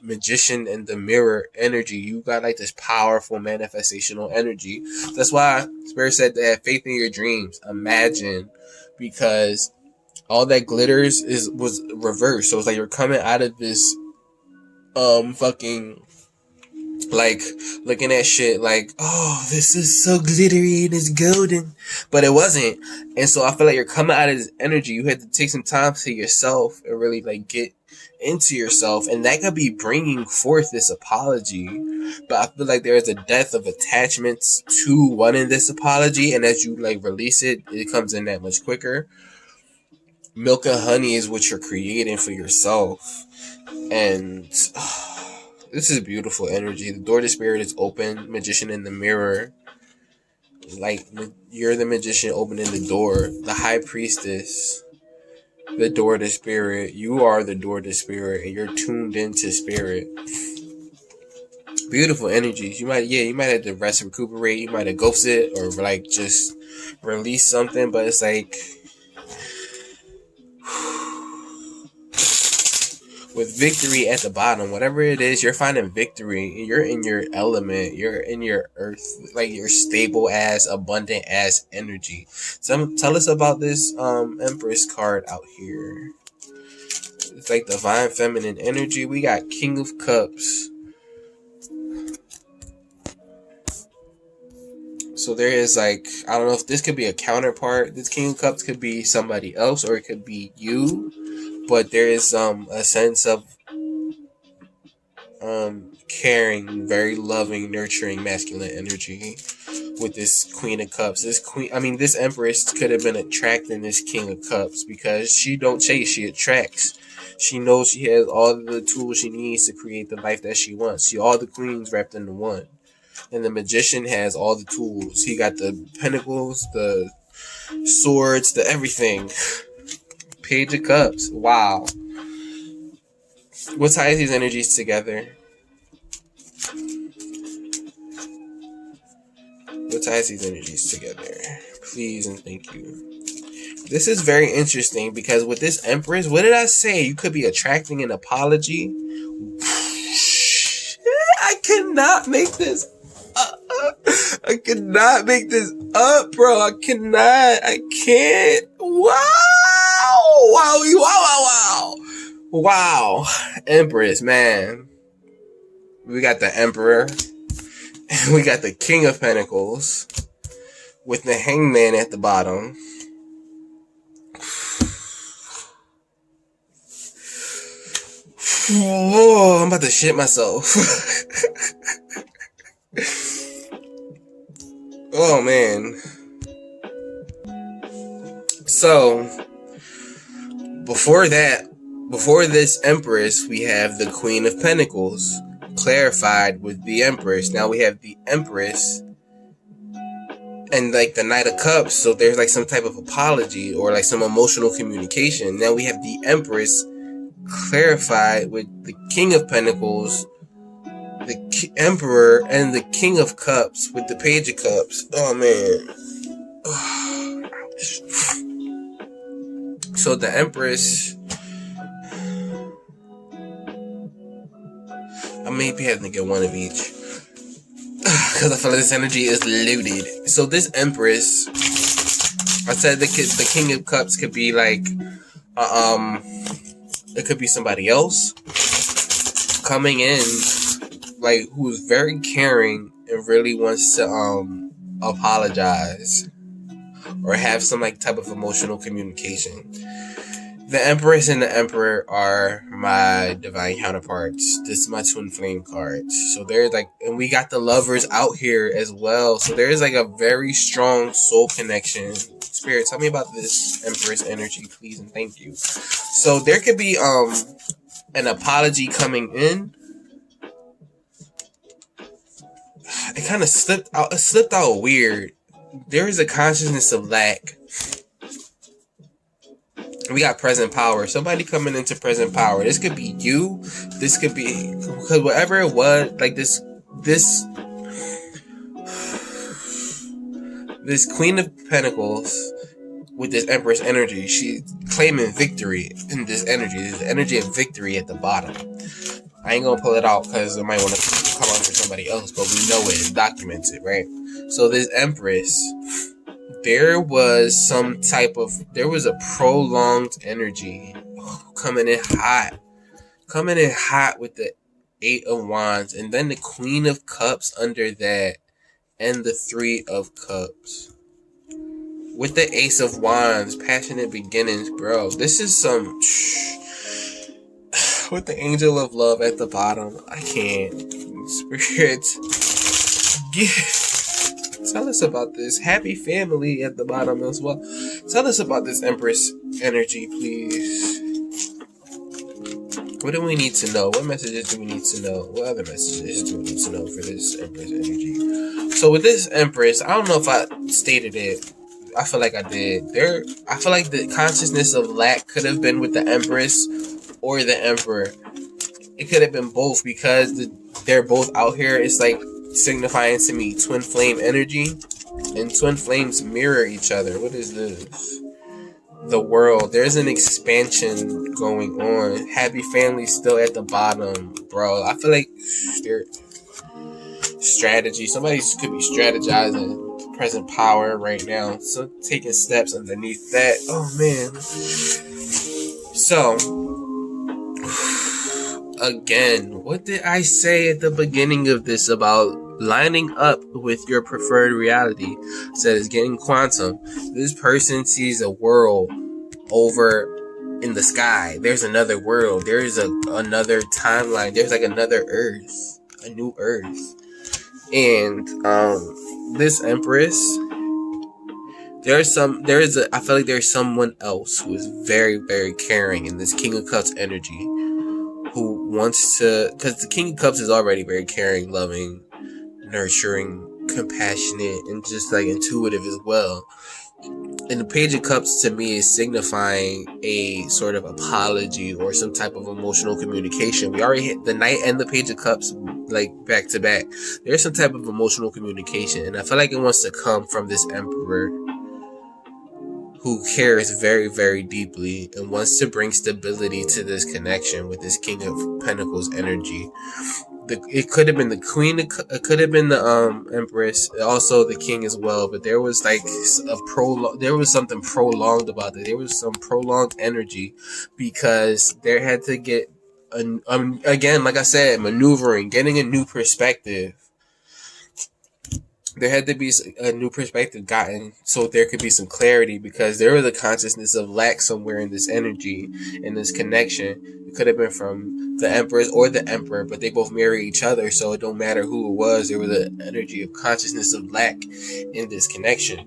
Magician in the Mirror energy. You got like this powerful manifestational energy. That's why Spirit said to have faith in your dreams. Imagine, because all that glitters was reversed. So it's like you're coming out of this fucking like looking at shit like, oh, this is so glittery and it's golden, but it wasn't. And so I feel like you're coming out of this energy. You had to take some time to yourself and really like get into yourself, and that could be bringing forth this apology. But I feel like there is a death of attachments to wanting this apology, and as you like release it, it comes in that much quicker. Milk and honey is what you're creating for yourself, and this is beautiful energy. The Door to Spirit is open. Magician in the Mirror. Like, you're the magician opening the door. The High Priestess. The Door to Spirit. You are the Door to Spirit, and you're tuned into Spirit. Beautiful energies. You might have to rest, recuperate. You might have ghosted or like just release something, but it's like with victory at the bottom, whatever it is, you're finding victory. You're in your element. You're in your earth, like your stable ass, abundant ass energy. Tell us about this Empress card out here. It's like divine feminine energy. We got King of Cups. So there is like, I don't know if this could be a counterpart. This King of Cups could be somebody else, or it could be you. But there is a sense of caring, very loving, nurturing, masculine energy with this Queen of Cups. This Empress could have been attracting this King of Cups because she don't chase, she attracts. She knows she has all the tools she needs to create the life that she wants. See, all the queens wrapped into one. And the Magician has all the tools. He got the pentacles, the swords, the everything. Page of Cups. Wow. What ties these energies together? What ties these energies together? Please and thank you. This is very interesting because with this Empress, what did I say? You could be attracting an apology. I cannot make this up. I cannot make this up, bro. I can't. Wow. Empress, man. We got the Emperor. And we got the King of Pentacles. With the Hangman at the bottom. Oh, I'm about to shit myself. Oh, man. So, before this Empress, we have the Queen of Pentacles clarified with the Empress. Now we have the Empress and like the Knight of Cups. So there's like some type of apology or like some emotional communication. Now we have the Empress clarified with the King of Pentacles, the Emperor, and the King of Cups with the Page of Cups. Oh, man. So the Empress, I may be having to get one of each because I feel like this energy is loaded. So this Empress, I said the King of Cups could be like, it could be somebody else coming in, like who's very caring and really wants to apologize or have some like type of emotional communication. The Empress and the Emperor are my divine counterparts. This is my twin flame cards. So there's like, and we got the Lovers out here as well. So there's like a very strong soul connection. Spirit, tell me about this Empress energy, please, and thank you. So there could be an apology coming in. It kind of slipped out. It slipped out weird. There is a consciousness of lack. We got present power. Somebody coming into present power. This could be you. This could be, because whatever it was, like this Queen of Pentacles with this Empress energy, she's claiming victory in this energy. There's the energy of victory at the bottom. I ain't gonna pull it out because I might want to come on for somebody else, but we know it and documents it, right? So this Empress, there was a prolonged energy coming in hot with the Eight of Wands, and then the Queen of Cups under that, and the Three of Cups with the Ace of Wands, passionate beginnings, bro. This is some with the Angel of Love at the bottom. I can't. Spirit, tell us about this. Happy family at the bottom as well. Tell us about this Empress energy, please. What do we need to know? What messages do we need to know? What other messages do we need to know for this Empress energy? So with this Empress, I don't know if I stated it. I feel like I did. I feel like the consciousness of lack could have been with the Empress or the Emperor. It could have been both because they're both out here. It's like signifying to me twin flame energy, and twin flames mirror each other. What is this? The World. There's an expansion going on. Happy family still at the bottom, bro. I feel like strategy. Somebody could be strategizing present power right now. So taking steps underneath that. Oh man. So again, what did I say at the beginning of this about lining up with your preferred reality? I said it's getting quantum. This person sees a world over in the sky. There's another world. There is another timeline. There's like another Earth, a new Earth. And this Empress, I feel like there's someone else who is very, very caring in this King of Cups energy, who wants to, because the King of Cups is already very caring, loving, nurturing, compassionate, and just like intuitive as well. And the Page of Cups to me is signifying a sort of apology or some type of emotional communication. We already hit the Knight and the Page of Cups like back to back. There's some type of emotional communication, and I feel like it wants to come from this Emperor who cares very, very deeply and wants to bring stability to this connection with this King of Pentacles energy. It could have been the Queen, it could have been the Empress, also the King as well, but there was like there was something prolonged about it. There was some prolonged energy because there had to get again, like I said, maneuvering, getting a new perspective. There had to be a new perspective gotten so there could be some clarity, because there was a consciousness of lack somewhere in this energy, in this connection. It could have been from the Empress or the Emperor, but they both marry each other, so it don't matter who it was. There was an energy of consciousness of lack in this connection.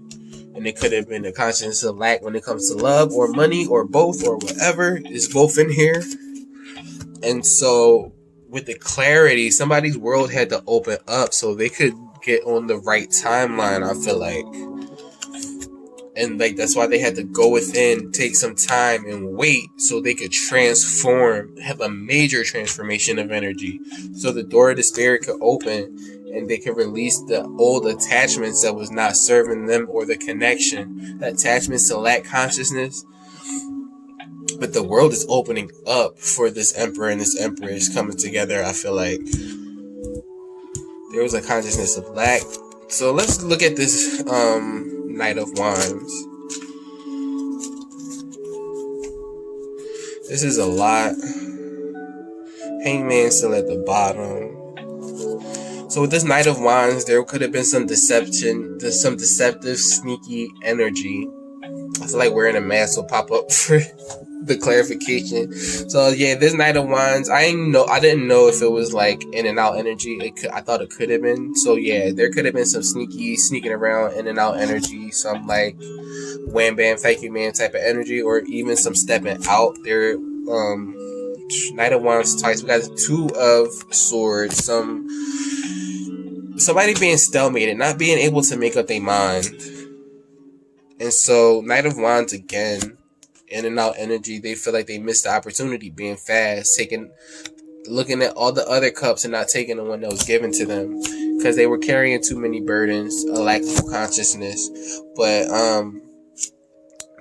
And it could have been a consciousness of lack when it comes to love or money or both or whatever. It's both in here. And so with the clarity, somebody's world had to open up so they could get on the right timeline, I feel like. And like that's why they had to go within, take some time and wait so they could transform, have a major transformation of energy, so the door of the spirit could open and they could release the old attachments that was not serving them or the connection, the attachments to lack consciousness. But the world is opening up for this Emperor and this Empress coming together. I feel like there was a consciousness of lack. So let's look at this Knight of Wands. This is a lot. Hangman still at the bottom. So with this Knight of Wands, there could have been some deception, some deceptive, sneaky energy. I feel like wearing a mask will pop up for the clarification. So yeah, this Knight of Wands, I didn't know if it was like in and out energy. I thought it could have been. So yeah, there could have been some sneaking around, in and out energy, some like wham bam thank you man type of energy, or even some stepping out there. Knight of Wands twice. We got Two of Swords. Somebody being stalemated, not being able to make up their mind. And so Knight of Wands again, in and out energy. They feel like they missed the opportunity, being fast, looking at all the other cups and not taking the one that was given to them, because they were carrying too many burdens, a lack of consciousness. But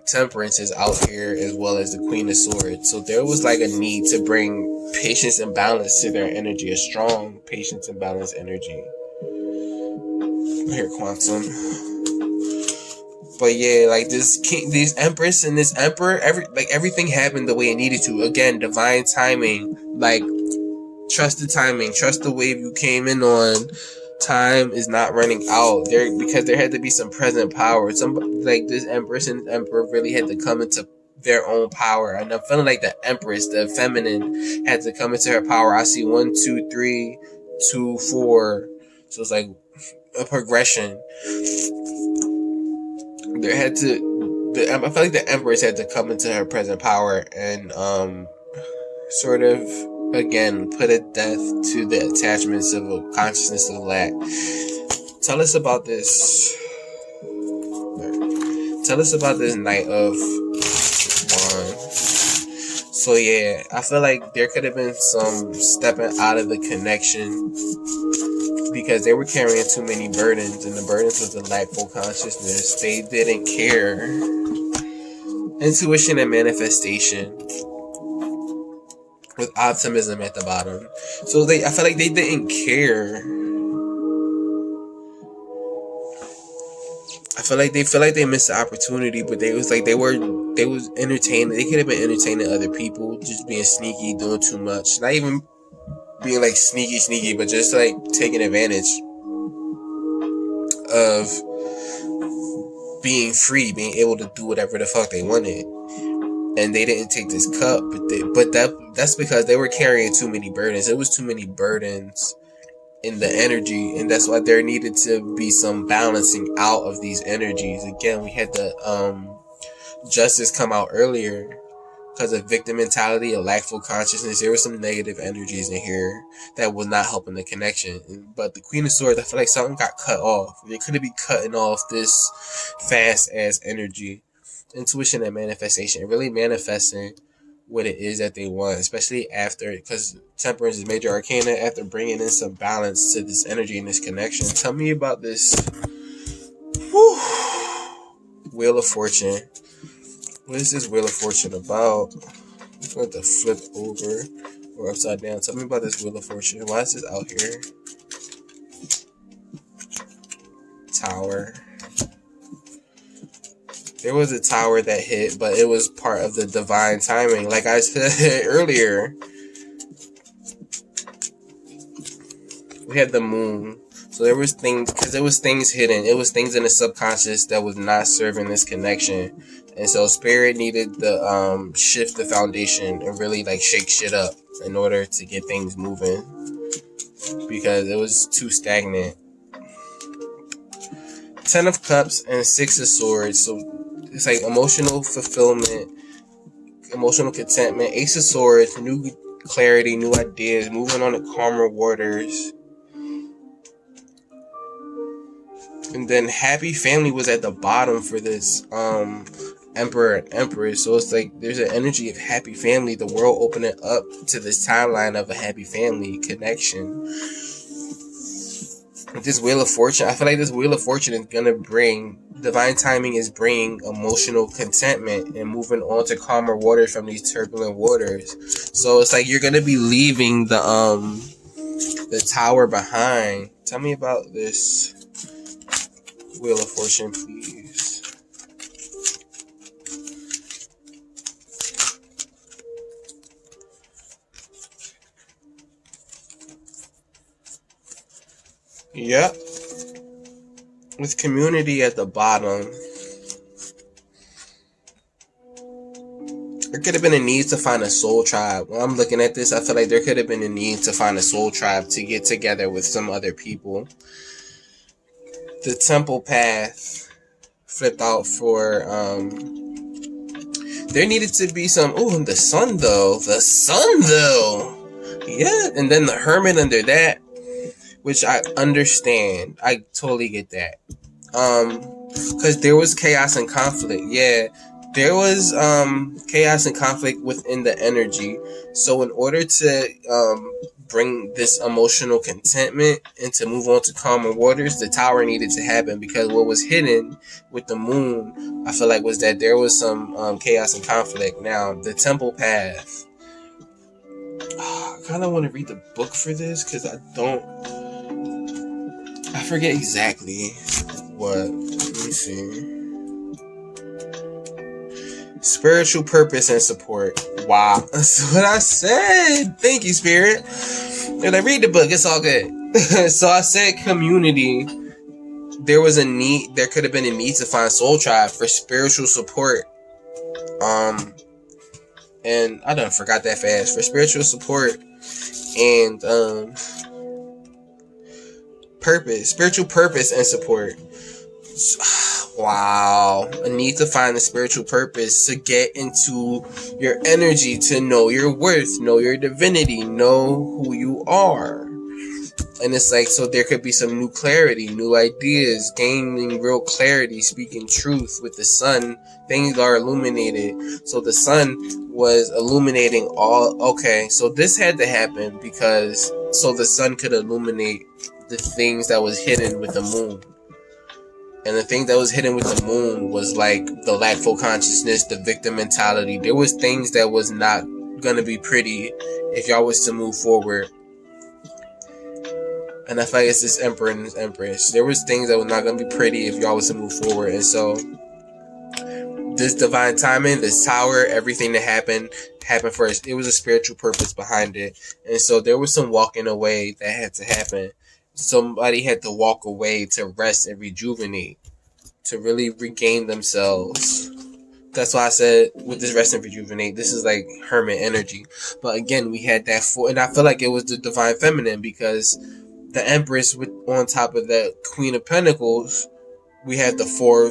Temperance is out here, as well as the Queen of Swords. So there was like a need to bring patience and balance to their energy, a strong patience and balance energy. Here, Quantum. But yeah, like this Empress and this Emperor, everything happened the way it needed to. Again, divine timing. Like, trust the timing, trust the wave you came in on. Time is not running out there, because there had to be some present power. Like this Empress and Emperor really had to come into their own power, and I'm feeling like the Empress, the feminine, had to come into her power. I see 1, 2, 3, 2, 4. So it's like a progression. I feel like the Empress had to come into her present power and sort of again put a death to the attachments of a consciousness of lack. Tell us about this. Tell us about this Knight of Wands. So yeah, I feel like there could have been some stepping out of the connection, because they were carrying too many burdens, and the burdens was a lackful consciousness. They didn't care. Intuition and manifestation, with optimism at the bottom. So I feel like they didn't care. I feel like they missed the opportunity, but they was entertaining. They could have been entertaining other people, just being sneaky, doing too much. Not even being like sneaky, but just like taking advantage of being free, being able to do whatever the fuck they wanted. and they didn't take this cup, but that's because they were carrying too many burdens. It was too many burdens in the energy, and that's why there needed to be some balancing out of these energies. Again, we had the justice come out earlier because of victim mentality, a lackful consciousness. There were some negative energies in here that was not helping the connection. But the Queen of Swords, I feel like something got cut off. They could be cutting off this fast ass energy. Intuition and manifestation, really manifesting what it is that they want, especially after, because Temperance is major arcana, after bringing in some balance to this energy and this connection. Tell me about this Wheel of Fortune. What is this Wheel of Fortune about? I'm just going to flip over or upside down. Tell me about this Wheel of Fortune. Why is this out here? Tower. There was a tower that hit, but it was part of the divine timing. Like I said earlier, we had the moon. So there was things, because there was things hidden. It was things in the subconscious that was not serving this connection. And so Spirit needed to shift the foundation and really like shake shit up in order to get things moving, because it was too stagnant. 10 of Cups and 6 of Swords. So it's like emotional fulfillment, emotional contentment. Ace of Swords, new clarity, new ideas, moving on to calmer waters. And then happy family was at the bottom for this Emperor and Empress. So it's like there's an energy of happy family, the world opening up to this timeline of a happy family connection. This Wheel of Fortune, I feel like this Wheel of Fortune is going to bring, divine timing is bringing emotional contentment and moving on to calmer waters from these turbulent waters. So it's like you're going to be leaving the tower behind. Tell me about this Wheel of Fortune, please. Yep. With community at the bottom, there could have been a need to find a soul tribe. When I'm looking at this, I feel like there could have been a need to find a soul tribe to get together with some other people. The temple path flipped out for, there needed to be some, the sun though. Yeah, and then the hermit under that, which I understand. I totally get that. Because there was chaos and conflict. Yeah, there was chaos and conflict within the energy. So in order to bring this emotional contentment and to move on to calmer waters, the tower needed to happen, because what was hidden with the moon, I feel like, was that there was some chaos and conflict. Now, the temple path. I kind of want to read the book for this, because I forget exactly what. Let me see. Spiritual purpose and support. Wow. That's what I said. Thank you, Spirit. And I read the book. It's all good. So I said community. There was a need. There could have been a need to find soul tribe for spiritual support. And I done forgot that fast. For spiritual support and purpose, spiritual purpose and support. Wow. A need to find the spiritual purpose, to get into your energy, to know your worth, know your divinity, know who you are. And it's like, so there could be some new clarity, new ideas, gaining real clarity, speaking truth. With the sun, things are illuminated. So the sun was illuminating all. Okay, so this had to happen because so the sun could illuminate the things that was hidden with the moon. And the thing that was hidden with the moon was like the lackful consciousness, the victim mentality. There was things that was not gonna be pretty if y'all was to move forward. And I feel like it's this Emperor and this Empress. There was things that was not gonna be pretty if y'all was to move forward. And so this divine timing, this tower, everything that happened first. It was a spiritual purpose behind it. And so there was some walking away that had to happen. Somebody had to walk away to rest and rejuvenate, to really regain themselves. That's why I said with this rest and rejuvenate, this is like hermit energy. But again, we had that four, and I feel like it was the divine feminine, because the Empress with on top of that Queen of Pentacles, we had the Four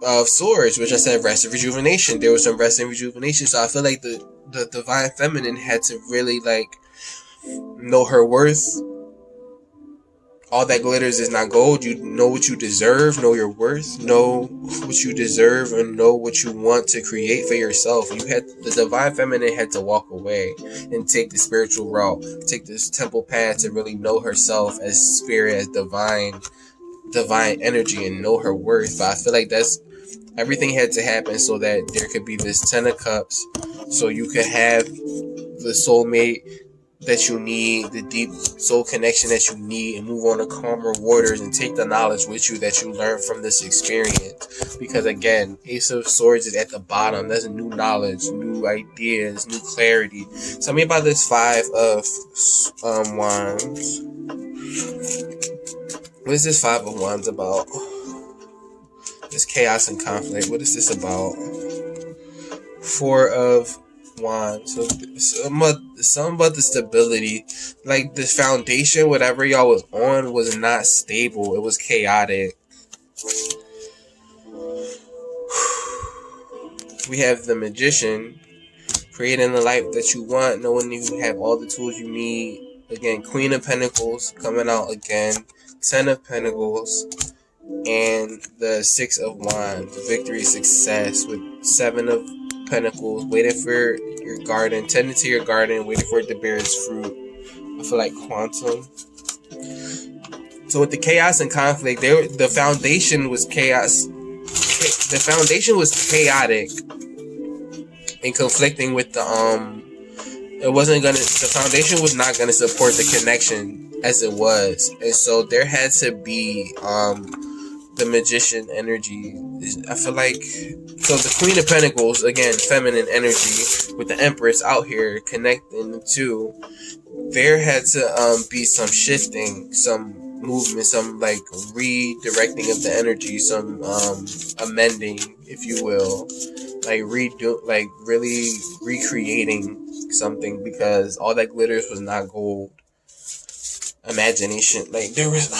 of Swords, which I said rest and rejuvenation. There was some rest and rejuvenation. So I feel like the divine feminine had to really like know her worth. All that glitters is not gold. You know what you deserve, know your worth, know what you deserve, and know what you want to create for yourself. The divine feminine had to walk away and take the spiritual route, take this temple path to really know herself as spirit, as divine energy, and know her worth. But I feel like everything had to happen so that there could be this 10 of Cups, so you could have the soulmate that you need, the deep soul connection that you need, and move on to calmer waters and take the knowledge with you that you learned from this experience. Because again, Ace of Swords is at the bottom. That's new knowledge, new ideas, new clarity. Tell me about this Five of Wands. What is this Five of Wands about? This chaos and conflict. What is this about? Four of Wands. So something about the stability, like the foundation, whatever y'all was on, was not stable. It was chaotic. We have the Magician, creating the life that you want, knowing you have all the tools you need. Again, Queen of Pentacles coming out again, 10 of Pentacles, and the Six of Wands, victory, success, with 7 of Pentacles, waiting for your garden, tending to your garden, waiting for it to bear its fruit. I feel like quantum. So with the chaos and conflict, the foundation was chaos. The foundation was chaotic and conflicting with the foundation was not gonna support the connection as it was, and so there had to be the Magician energy. I feel like, so the Queen of Pentacles, again, feminine energy, with the Empress out here connecting the two, there had to be some shifting, some movement, some like redirecting of the energy, some amending, if you will, like really recreating something, because all that glitters was not gold. Imagination, like there was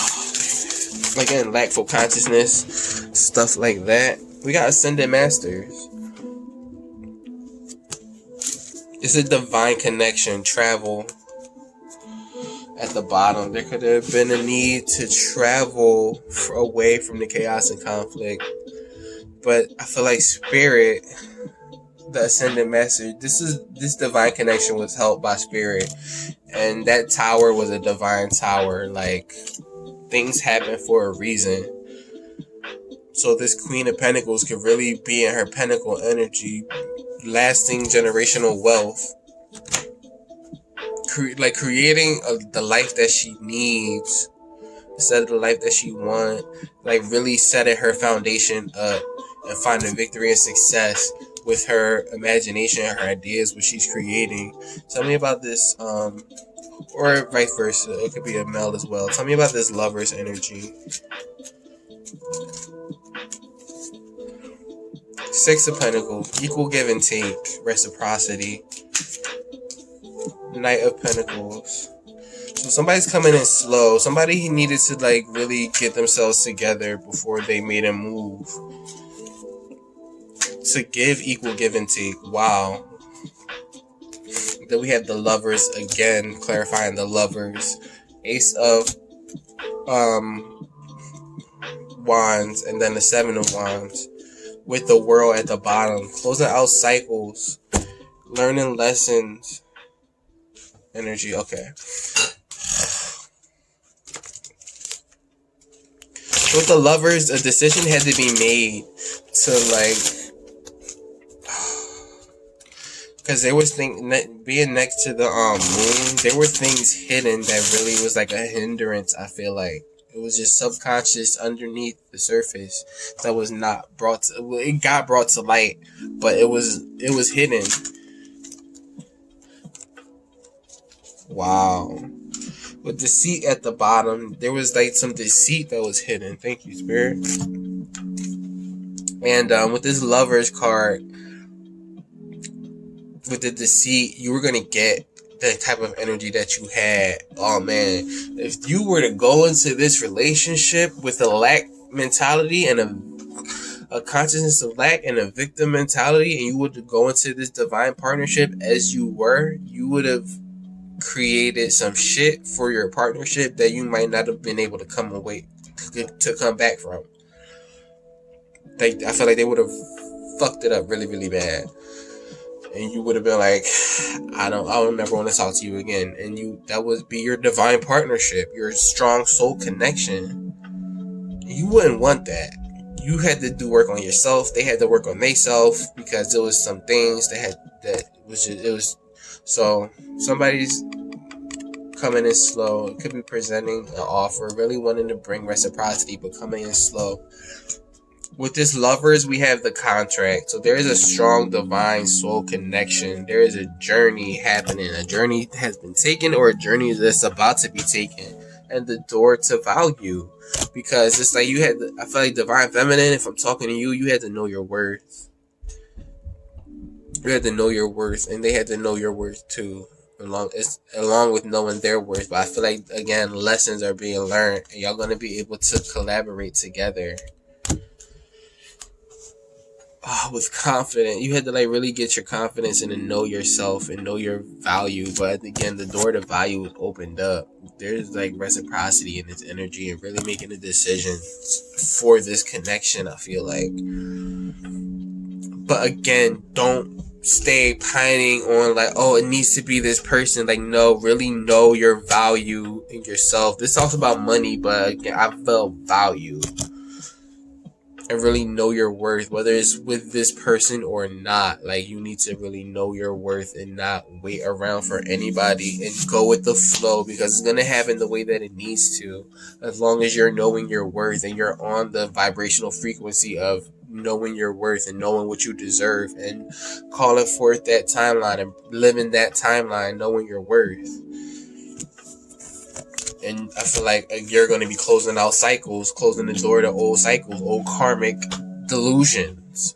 again, lackful consciousness, stuff like that. We got Ascended Masters. It's a divine connection, travel. At the bottom, there could have been a need to travel away from the chaos and conflict. But I feel like Spirit, the Ascended Master, this divine connection was helped by Spirit. And that tower was a divine tower. Like, things happen for a reason. So this Queen of Pentacles could really be in her pentacle energy, lasting generational wealth, creating the life that she needs instead of the life that she wants. Like really setting her foundation up and finding victory and success with her imagination, her ideas, what she's creating. Tell me about this, or vice versa. It could be a male as well. Tell me about this Lover's energy. Six of Pentacles, equal give and take, reciprocity. Knight of Pentacles. So somebody's coming in slow. Somebody needed to like really get themselves together before they made a move. To give, equal give and take. Wow. Then we have the Lovers again, clarifying the Lovers. Ace of Wands, and then the Seven of Wands, with the World at the bottom. Closing out cycles, learning lessons. Energy, okay. With the Lovers, a decision had to be made to like, because there was being next to the moon, there were things hidden that really was like a hindrance. I feel like it was just subconscious underneath the surface that was not brought to, it got brought to light, but it was hidden. Wow. With deceit at the bottom, there was like some deceit that was hidden. Thank you, Spirit. And with this Lovers card, with the deceit, you were going to get the type of energy that you had. Oh man, if you were to go into this relationship with a lack mentality and a consciousness of lack and a victim mentality, and you would go into this divine partnership as you were, you would have created some shit for your partnership that you might not have been able to come back from. I feel like they would have fucked it up really, really bad. And you would have been like, I'll never want to talk to you again. And that would be your divine partnership, your strong soul connection. You wouldn't want that. You had to do work on yourself. They had to work on themselves because there was some things so somebody's coming in slow. It could be presenting an offer, really wanting to bring reciprocity, but coming in slow. With this Lovers, we have the contract. So there is a strong divine soul connection. There is a journey happening. A journey has been taken, or a journey that's about to be taken. And the door to value. Because it's like I feel like divine feminine, if I'm talking to you, you had to know your worth. You had to know your worth, and they had to know your worth too. Along with knowing their worth. But I feel like, again, lessons are being learned, and y'all going to be able to collaborate together. With confidence. You had to really get your confidence and to know yourself and know your value. But again, the door to value is opened up. There's reciprocity in this energy and really making a decision for this connection, I feel like. But again, don't stay pining on it needs to be this person. No, really know your value in yourself. This talks about money, but again, I felt value. And really know your worth, whether it's with this person or not. You need to really know your worth and not wait around for anybody and go with the flow, because it's going to happen the way that it needs to, as long as you're knowing your worth and you're on the vibrational frequency of knowing your worth and knowing what you deserve and calling forth that timeline and living that timeline, knowing your worth. And I feel like you're going to be closing out cycles, closing the door to old cycles, old karmic delusions,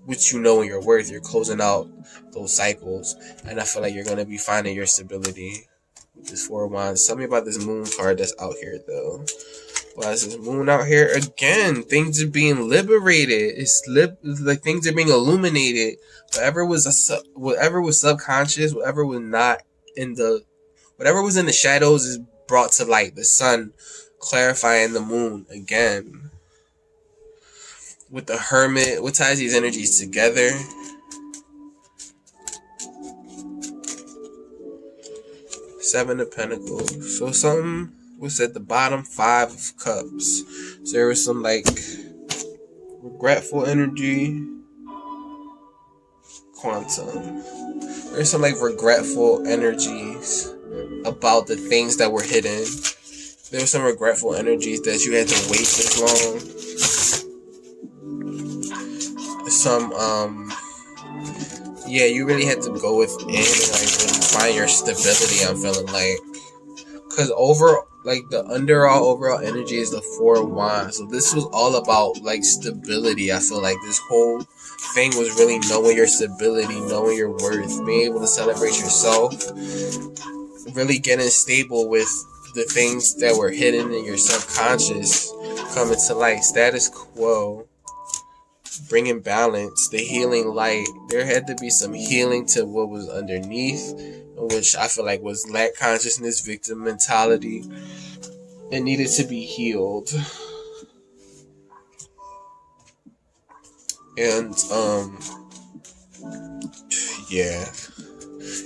which you know in your worth. You're closing out those cycles. And I feel like you're going to be finding your stability with this Four of Wands. Tell me about this Moon card that's out here, though. Why is this Moon out here? Again, things are being liberated. It's things are being illuminated. Whatever was subconscious, whatever was in the shadows is brought to light. The sun clarifying the Moon again. With the Hermit, what ties these energies together? Seven of Pentacles. So something was at the bottom. Five of Cups. So there was some regretful energy. Quantum. There's some regretful energies about the things that were hidden. There were some regretful energies that you had to wait this long. You really had to go within and really find your stability, I'm feeling because the overall energy is the Four of Wands. So this was all about stability. I feel like this whole thing was really knowing your stability, knowing your worth, being able to celebrate yourself, really getting stable with the things that were hidden in your subconscious coming to light. Status quo, bringing balance, the healing light. There had to be some healing to what was underneath, which I feel like was lack consciousness, victim mentality. It needed to be healed. And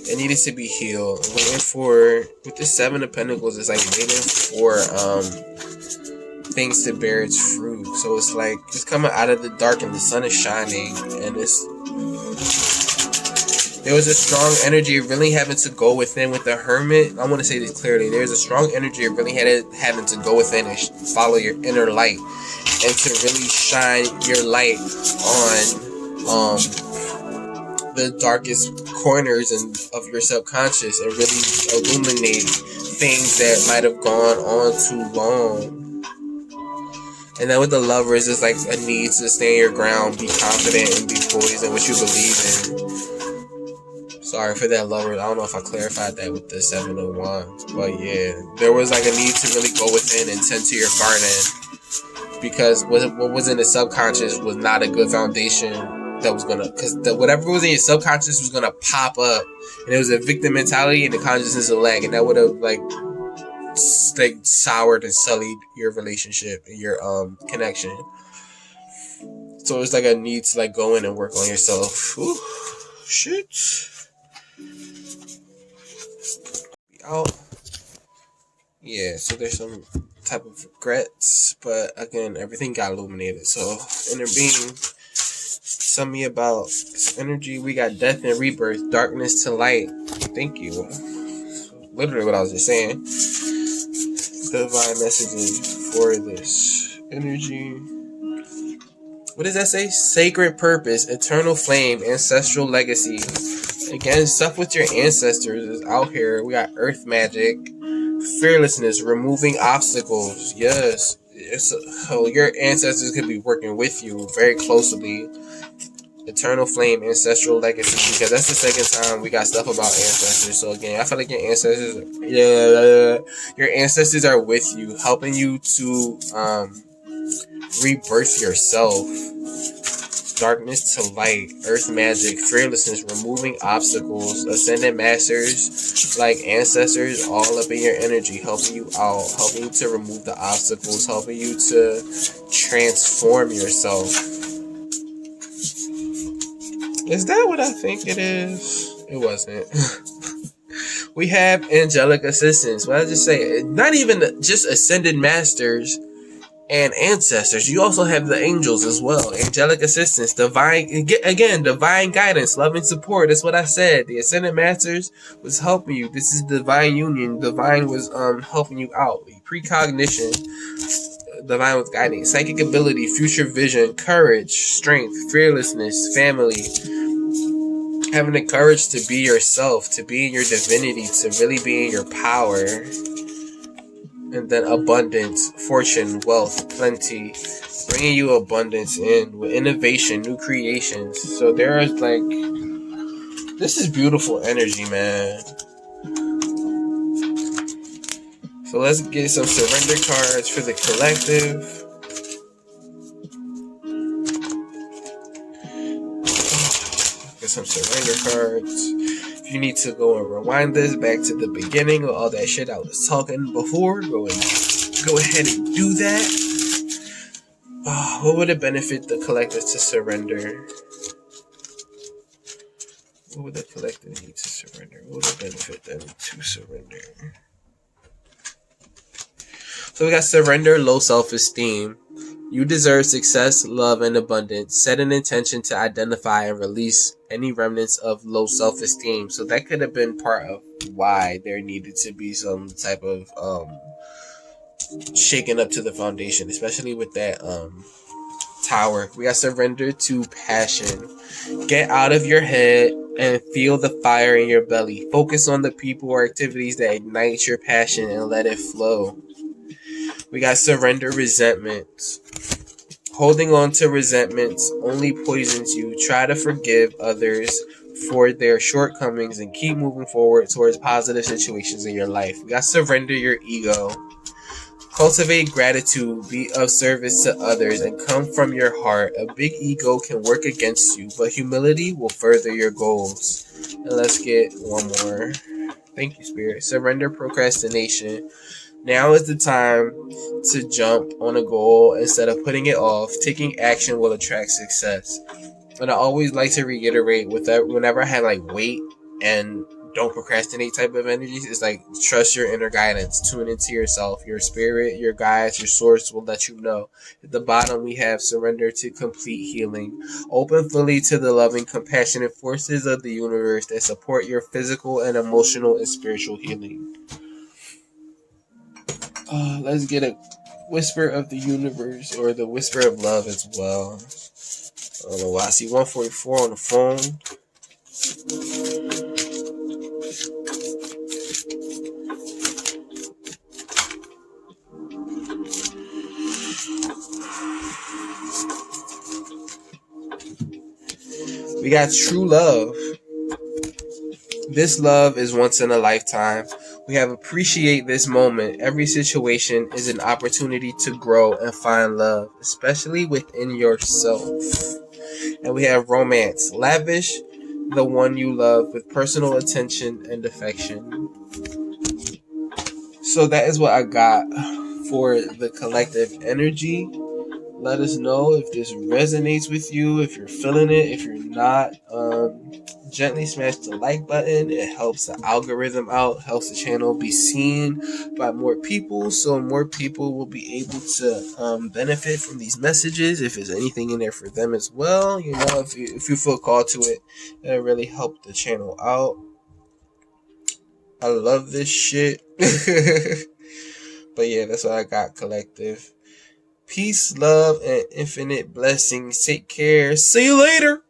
it needed to be healed. With the Seven of Pentacles, it's waiting for things to bear its fruit. So it's it's coming out of the dark and the sun is shining, and there was a strong energy of really having to go within with the Hermit. I want to say this clearly. There's a strong energy of really having to go within and follow your inner light, and to really shine your light on the darkest corners of your subconscious, and really illuminate things that might have gone on too long. And then with the Lovers, it's a need to stand your ground, be confident, and be poised in what you believe in. Sorry for that lower. I don't know if I clarified that with the 7 of Wands. But yeah, there was like a need to really go within and tend to your garden. Because what was in the subconscious was not a good foundation that was going to... Because whatever was in your subconscious was going to pop up. And it was a victim mentality and the consciousness of lack. And that would have like soured and sullied your relationship and your connection. So it's like a need to like go in and work on yourself. Ooh, shit. Out. Yeah, so there's some type of regrets, but again, everything got illuminated. So inner being, tell me about this energy. We got death and rebirth, darkness to light. Thank you. Literally what I was just saying. Divine messages for this energy. What does that say? Sacred purpose, eternal flame, ancestral legacy. Again, stuff with your ancestors is out here. We got earth magic, fearlessness, removing obstacles. Yes. So your ancestors could be working with you very closely. Eternal flame, ancestral legacy. Because that's the second time we got stuff about ancestors. So again, I feel like your ancestors are with you, helping you to rebirth yourself. Darkness to light, earth magic, fearlessness, removing obstacles, ascended masters like ancestors all up in your energy, helping you out, helping you to remove the obstacles, helping you to transform yourself. Is that what I think it is? It wasn't. We have angelic assistance. What did I just say? Not even just ascended masters and ancestors. You also have the angels as well. Angelic assistance, divine, again, divine guidance, love and support. That's what I said. The ascended masters was helping you. This is divine union. Divine was helping you out. Precognition, divine was guiding. Psychic ability, future vision, courage, strength, fearlessness, family. Having the courage to be yourself, to be in your divinity, to really be in your power. And then abundance, fortune, wealth, plenty, bringing you abundance in with innovation, new creations. So there is like, this is beautiful energy, man. So let's get some surrender cards for the collective. Get some surrender cards. If you need to go and rewind this back to the beginning of all that shit I was talking before, go ahead and do that. What would it benefit the collective to surrender? What would the collective need to surrender? What would it benefit them to surrender? So we got surrender, low self-esteem. You deserve success, love, and abundance. Set an intention to identify and release any remnants of low self-esteem. So that could have been part of why there needed to be some type of shaking up to the foundation, especially with that tower. We got surrender to passion. Get out of your head and feel the fire in your belly. Focus on the people or activities that ignite your passion and let it flow. We got surrender resentment. Holding on to resentments only poisons you. Try to forgive others for their shortcomings and keep moving forward towards positive situations in your life. We got surrender your ego. Cultivate gratitude, be of service to others, and come from your heart. A big ego can work against you, but humility will further your goals. And let's get one more. Thank you, Spirit. Surrender procrastination. Now is the time to jump on a goal instead of putting it off. Taking action will attract success. And I always like to reiterate with that whenever I have like wait and don't procrastinate type of energies, it's like trust your inner guidance. Tune into yourself. Your spirit, your guides, your source will let you know. At the bottom we have surrender to complete healing. Open fully to the loving, compassionate forces of the universe that support your physical and emotional and spiritual healing. Let's get a whisper of the universe or the whisper of love as well. I don't know why I see 144 on the phone. We got true love. This love is once in a lifetime. We have appreciate this moment. Every situation is an opportunity to grow and find love, especially within yourself. And we have romance. Lavish the one you love with personal attention and affection. So that is what I got for the collective energy. Let us know if this resonates with you, if you're feeling it, if you're not. Gently smash the like button. It helps the algorithm out, helps the channel be seen by more people, so more people will be able to benefit from these messages. If there's anything in there for them as well, you know, if you feel called to it, it'll really help the channel out. I love this shit. But yeah, that's what I got, collective. Peace, love, and infinite blessings. Take care. See you later.